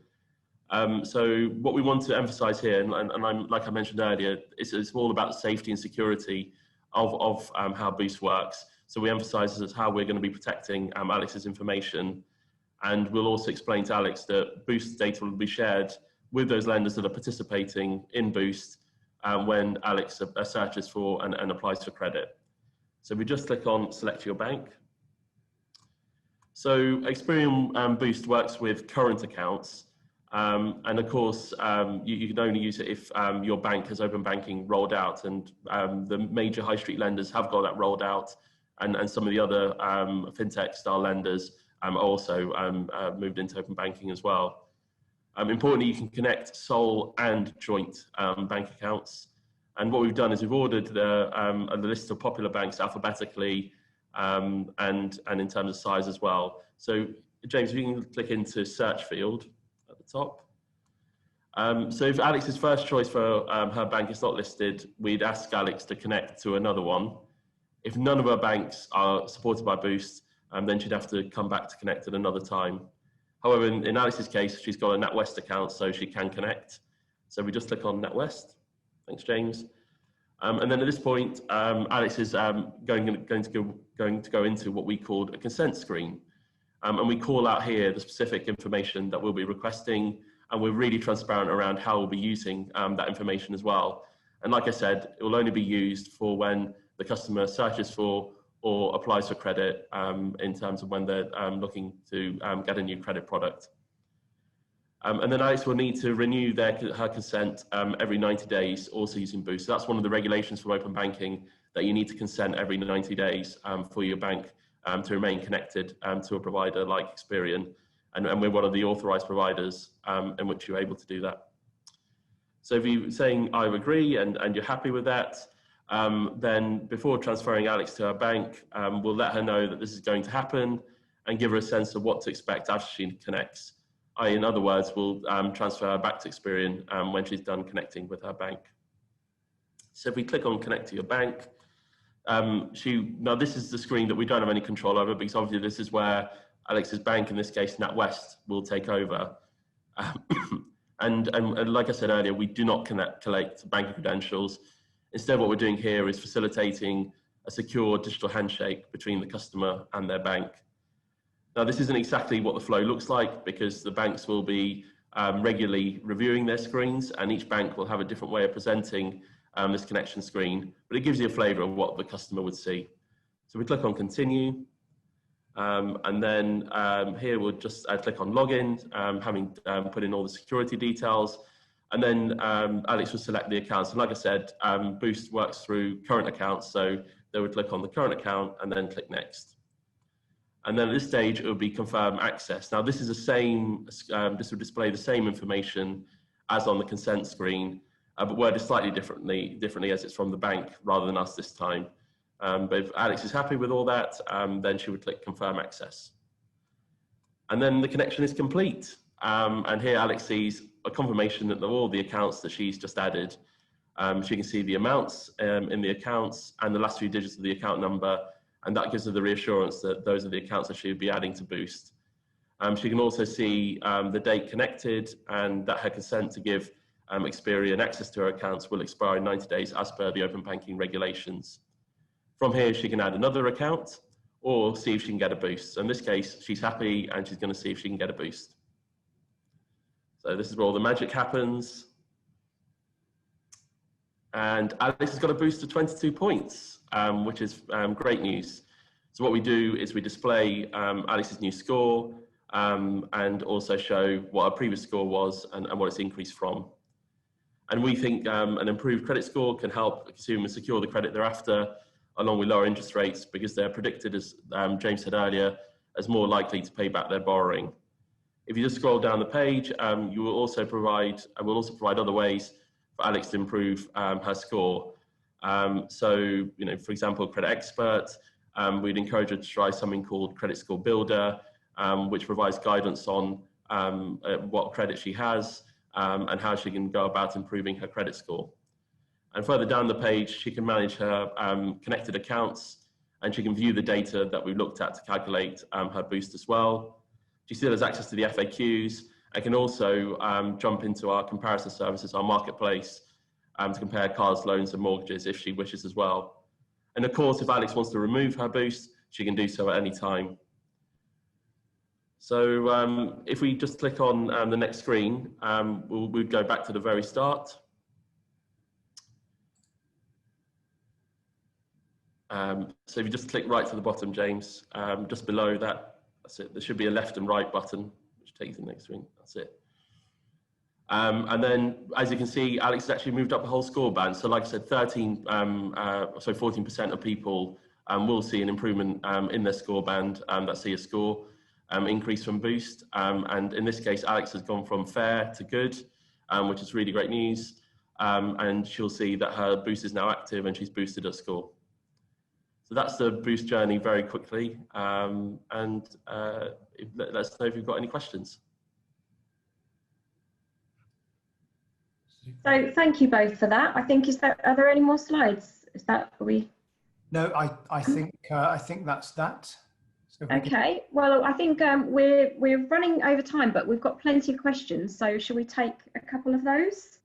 So what we want to emphasize here, and like I mentioned earlier, it's all about safety and security of how Boost works. So we emphasize this as how we're going to be protecting Alex's information. And we'll also explain to Alex that Boost data will be shared with those lenders that are participating in Boost when Alex searches for and applies for credit. So we just click on select your bank. So Experian Boost works with current accounts. And of course, you can only use it if your bank has open banking rolled out, and the major high street lenders have got that rolled out, and some of the other fintech style lenders also moved into open banking as well. Importantly, you can connect sole and joint bank accounts. And what we've done is we've ordered the list of popular banks alphabetically and in terms of size as well. So James, if you can click into search field at the top. So if Alex's first choice for her bank is not listed, we'd ask Alex to connect to another one. If none of her banks are supported by Boost, then she'd have to come back to connect at another time. However, in Alex's case, she's got a NatWest account, so she can connect. So we just click on NatWest. Thanks, James. And then at this point, Alex is going to go into what we called a consent screen. And we call out here the specific information that we'll be requesting, and we're really transparent around how we'll be using that information as well. And like I said, it will only be used for when the customer searches for or applies for credit in terms of when they're looking to get a new credit product. And then Alex will need to renew her consent every 90 days, also using Boost. So that's one of the regulations for open banking, that you need to consent every 90 days for your bank to remain connected to a provider like Experian. And we're one of the authorized providers in which you're able to do that. So if you're saying I agree and you're happy with that, then before transferring Alex to her bank, we'll let her know that this is going to happen and give her a sense of what to expect after she connects. In other words, we'll transfer her back to Experian when she's done connecting with her bank. So if we click on connect to your bank, now this is the screen that we don't have any control over, because obviously this is where Alex's bank, in this case NatWest, will take over. And like I said earlier, we do not collect bank credentials. Instead, what we're doing here is facilitating a secure digital handshake between the customer and their bank. Now, this isn't exactly what the flow looks like, because the banks will be regularly reviewing their screens, and each bank will have a different way of presenting this connection screen, but it gives you a flavour of what the customer would see. So we click on continue, and then here we'll just click on login, having put in all the security details, and then Alex will select the accounts. And like I said, Boost works through current accounts, so they would click on the current account and then click next. And then at this stage, it will be confirm access. Now, this is the same, this will display the same information as on the consent screen, but worded slightly differently as it's from the bank rather than us this time. But if Alex is happy with all that, then she would click confirm access. And then the connection is complete. And here Alex sees a confirmation that all the accounts that she's just added. She can see the amounts in the accounts and the last few digits of the account number, and that gives her the reassurance that those are the accounts that she would be adding to Boost. She can also see the date connected, and that her consent to give Experian access to her accounts will expire in 90 days as per the open banking regulations. From here, she can add another account or see if she can get a boost. So in this case, she's happy and she's going to see if she can get a boost. So this is where all the magic happens. And Alex has got a boost of 22 points, which is great news. So what we do is we display Alex's new score and also show what our previous score was and what it's increased from. And we think an improved credit score can help consumers secure the credit they're after, along with lower interest rates, because they're predicted, as James said earlier, as more likely to pay back their borrowing. If you just scroll down the page, you will also provide, we'll also provide other ways for Alex to improve her score. So, you know, for example, Credit Expert, we'd encourage her to try something called Credit Score Builder, which provides guidance on what credit she has and how she can go about improving her credit score. And further down the page, she can manage her connected accounts, and she can view the data that we looked at to calculate her boost as well. She still has access to the FAQs and can also jump into our comparison services, our marketplace, to compare cars, loans and mortgages if she wishes as well. And of course, if Alex wants to remove her boost, she can do so at any time. So if we just click on the next screen, we'll go back to the very start. So if you just click right to the bottom, James, just below that, that's it. There should be a left and right button, which takes you to the next screen. That's it. And then, as you can see, Alex has actually moved up the whole score band. So like I said, 14% of people will see an improvement in their score band that see a score increase from Boost. And in this case, Alex has gone from fair to good, which is really great news. And she'll see that her Boost is now active and she's boosted her score. So that's the Boost journey very quickly. Let us know if you've got any questions. So thank you both for that. I think, are there any more slides? Is that, are we? No, I think that's that. So okay, well, I think we're running over time, but we've got plenty of questions. So shall we take a couple of those?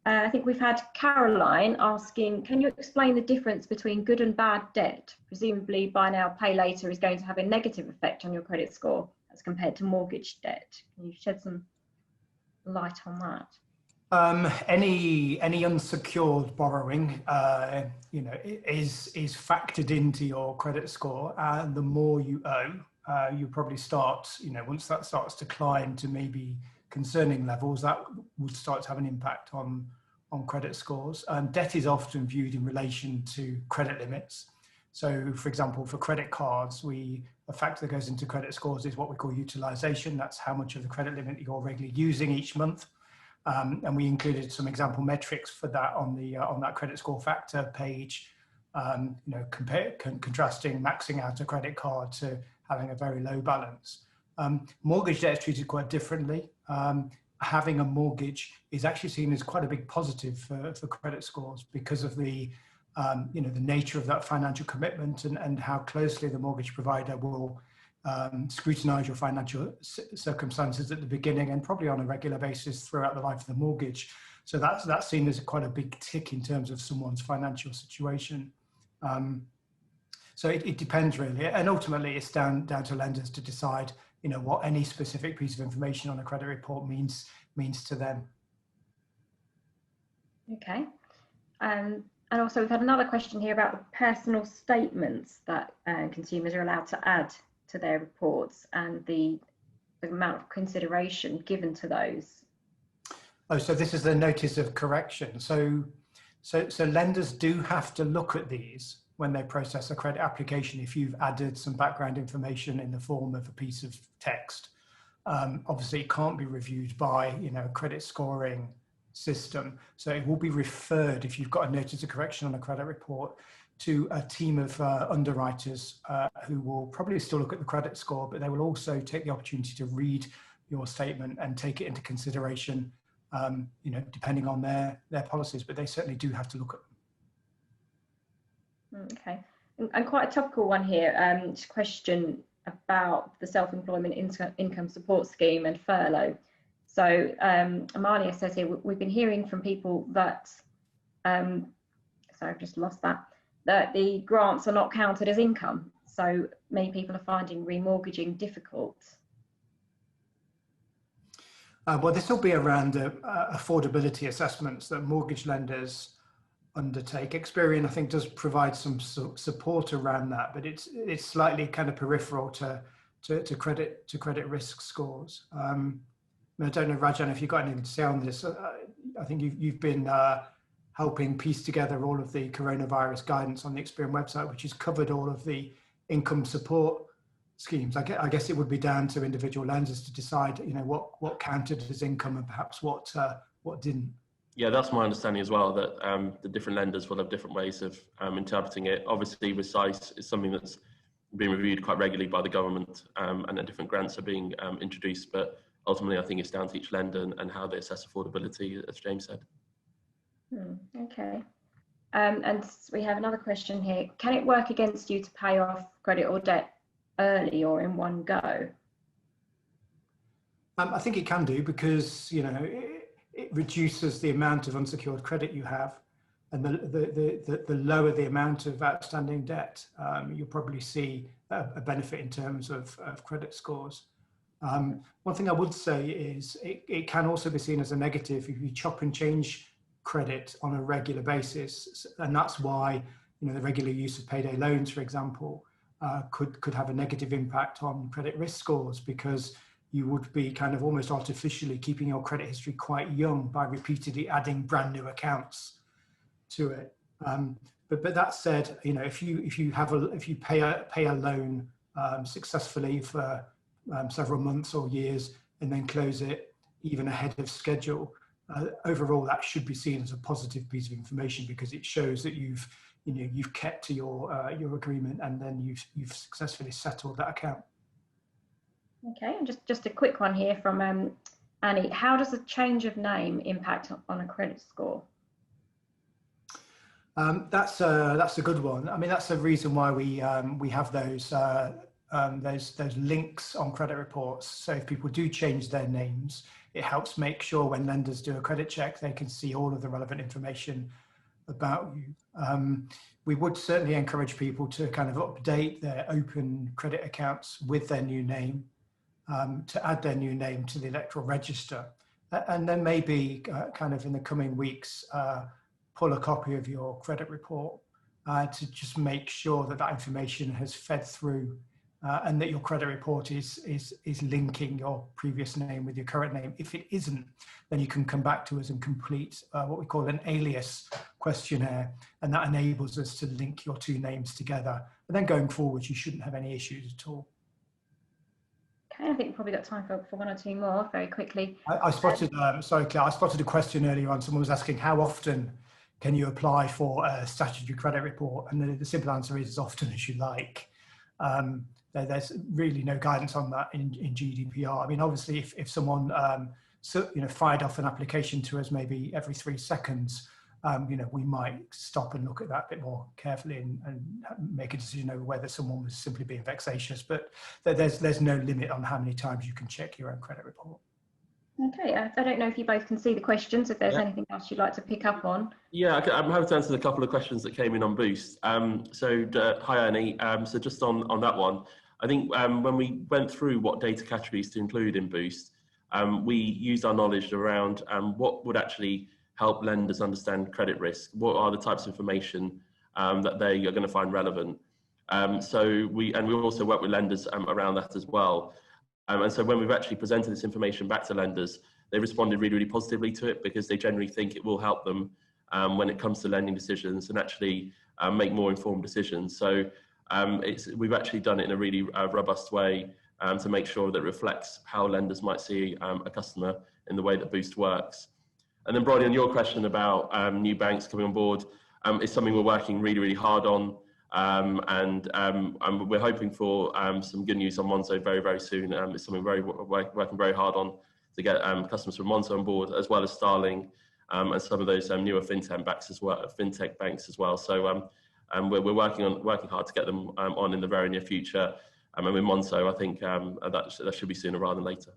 I think we've had Caroline asking, can you explain the difference between good and bad debt? Presumably buy now, pay later is going to have a negative effect on your credit score as compared to mortgage debt. Can you shed some light on that? Any unsecured borrowing, you know, is factored into your credit score, and the more you owe, you probably start, you know, once that starts to climb to maybe concerning levels, that would start to have an impact on credit scores. Debt is often viewed in relation to credit limits. So, for example, for credit cards, a factor that goes into credit scores is what we call utilization. That's how much of the credit limit you're regularly using each month. And we included some example metrics for that on that credit score factor page. You know, contrasting maxing out a credit card to having a very low balance. Mortgage debt is treated quite differently. Having a mortgage is actually seen as quite a big positive for credit scores because of the you know, the nature of that financial commitment and how closely the mortgage provider will scrutinize your financial circumstances at the beginning and probably on a regular basis throughout the life of the mortgage. So that's seen as quite a big tick in terms of someone's financial situation. So it depends really, and ultimately it's down to lenders to decide, what any specific piece of information on a credit report means to them. Okay. And also we've had another question here about the personal statements that consumers are allowed to add to their reports and the amount of consideration given to those. Oh, so this is the notice of correction. So lenders do have to look at these when they process a credit application if you've added some background information in the form of a piece of text. Obviously, it can't be reviewed by a credit scoring system. So it will be referred, if you've got a notice of correction on a credit report, to a team of underwriters who will probably still look at the credit score, but they will also take the opportunity to read your statement and take it into consideration, depending on their policies, but they certainly do have to look at them. Okay, and quite a topical one here, question about the self-employment income support scheme and furlough. So Amalia says here, we've been hearing from people that, sorry, I've just lost that the grants are not counted as income. So many people are finding remortgaging difficult. Well, this will be around affordability assessments that mortgage lenders undertake. Experian, I think, does provide some support around that, but it's slightly kind of peripheral to credit risk scores. I don't know, Rajan, if you've got anything to say on this. I think you've been helping piece together all of the coronavirus guidance on the Experian website, which has covered all of the income support schemes. I guess it would be down to individual lenders to decide, what counted as income and perhaps what didn't. Yeah, that's my understanding as well, that the different lenders will have different ways of interpreting it. Obviously, with SICE, it's something that's being reviewed quite regularly by the government, and then different grants are being introduced. But ultimately, I think it's down to each lender and how they assess affordability, as James said. Okay. And we have another question here. Can it work against you to pay off credit or debt early or in one go? I think it can do, because it reduces the amount of unsecured credit you have, and the lower the amount of outstanding debt, you'll probably see a benefit in terms of credit scores. One thing I would say is it can also be seen as a negative if you chop and change credit on a regular basis, and that's why the regular use of payday loans, for example, could have a negative impact on credit risk scores, because you would be kind of almost artificially keeping your credit history quite young by repeatedly adding brand new accounts to it. But that said, if you pay a loan successfully for several months or years and then close it even ahead of schedule, overall that should be seen as a positive piece of information, because it shows that you've kept to your agreement, and then you've successfully settled that account. Okay, and just a quick one here from Annie. How does a change of name impact on a credit score? That's a good one. I mean, that's the reason why we have those links on credit reports. So if people do change their names, it helps make sure when lenders do a credit check, they can see all of the relevant information about you. We would certainly encourage people to kind of update their open credit accounts with their new name, to add their new name to the electoral register, and then maybe kind of in the coming weeks, pull a copy of your credit report to just make sure that that information has fed through, and that your credit report is linking your previous name with your current name. If it isn't, then you can come back to us and complete what we call an alias questionnaire, and that enables us to link your two names together. And then going forward, you shouldn't have any issues at all. Okay, I think we've probably got time for one or two more very quickly. I spotted, sorry Claire, I spotted a question earlier on. Someone was asking, how often can you apply for a statutory credit report? And the simple answer is as often as you like. There's really no guidance on that in GDPR. I mean, obviously, if someone fired off an application to us maybe every 3 seconds, we might stop and look at that a bit more carefully and make a decision over whether someone was simply being vexatious. But there's no limit on how many times you can check your own credit report. Okay, I don't know if you both can see the questions, if there's anything else you'd like to pick up on. Yeah, I'm happy to answer a couple of questions that came in on Boost. Hi Ernie, so just on that one, I think when we went through what data categories to include in Boost, we used our knowledge around what would actually help lenders understand credit risk, what are the types of information that they are going to find relevant. We also work with lenders around that as well. And so when we've actually presented this information back to lenders, they responded really, really positively to it because they generally think it will help them when it comes to lending decisions and actually make more informed decisions. So we've actually done it in a really robust way to make sure that it reflects how lenders might see a customer in the way that Boost works. And then Brodie, on your question about new banks coming on board, it's something we're working really, really hard on. We're hoping for some good news on Monzo very, very soon. It's something we're working very hard on to get customers from Monzo on board, as well as Starling and some of those newer fintech banks as well. So we're working hard to get them on in the very near future. And with Monzo, I think that should be sooner rather than later.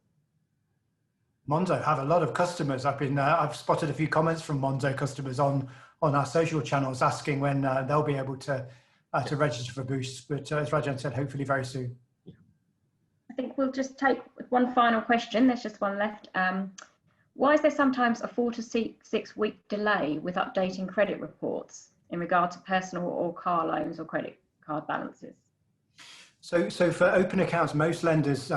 Monzo have a lot of customers. I've spotted a few comments from Monzo customers on our social channels asking when they'll be able to register for Boost, but as Rajan said, hopefully very soon. I think we'll just take one final question. There's just one left. Why is there sometimes a 4 to 6 week delay with updating credit reports in regard to personal or car loans or credit card balances? So for open accounts, most lenders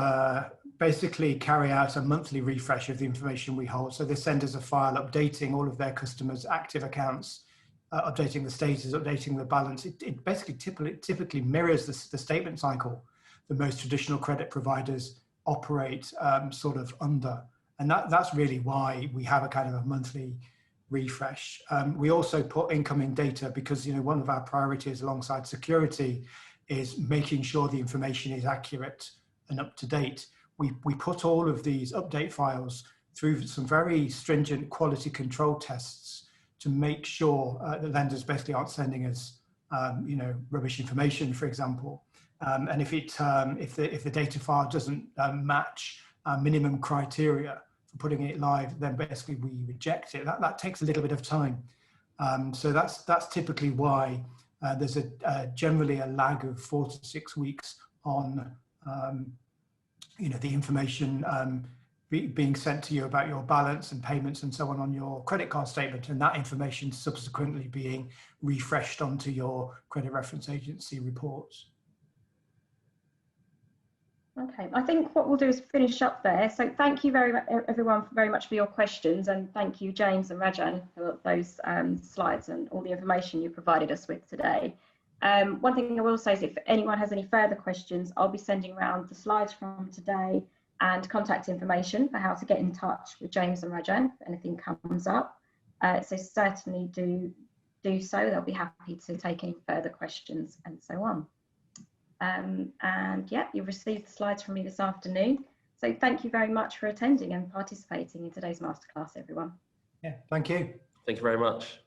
basically carry out a monthly refresh of the information we hold. So they send us a file updating all of their customers' active accounts, updating the status, updating the balance. It basically typically mirrors the statement cycle that most traditional credit providers operate sort of under. And that's really why we have a kind of a monthly refresh. We also put incoming data because, you know, one of our priorities alongside security is making sure the information is accurate and up to date. We put all of these update files through some very stringent quality control tests to make sure that lenders basically aren't sending us, you know, rubbish information, for example. And if the data file doesn't match our minimum criteria for putting it live, then basically we reject it. That takes a little bit of time. So that's typically why there's generally a lag of 4 to 6 weeks on, you know, the information being sent to you about your balance and payments and so on your credit card statement, and that information subsequently being refreshed onto your credit reference agency reports. Okay, I think what we'll do is finish up there. So thank you everyone very much for your questions, and thank you James and Rajan for those slides and all the information you provided us with today. One thing I will say is if anyone has any further questions, I'll be sending around the slides from today and contact information for how to get in touch with James and Rajan if anything comes up. So certainly do so. They'll be happy to take any further questions and so on. And yeah, you've received the slides from me this afternoon. So thank you very much for attending and participating in today's masterclass, everyone. Yeah, thank you. Thank you very much.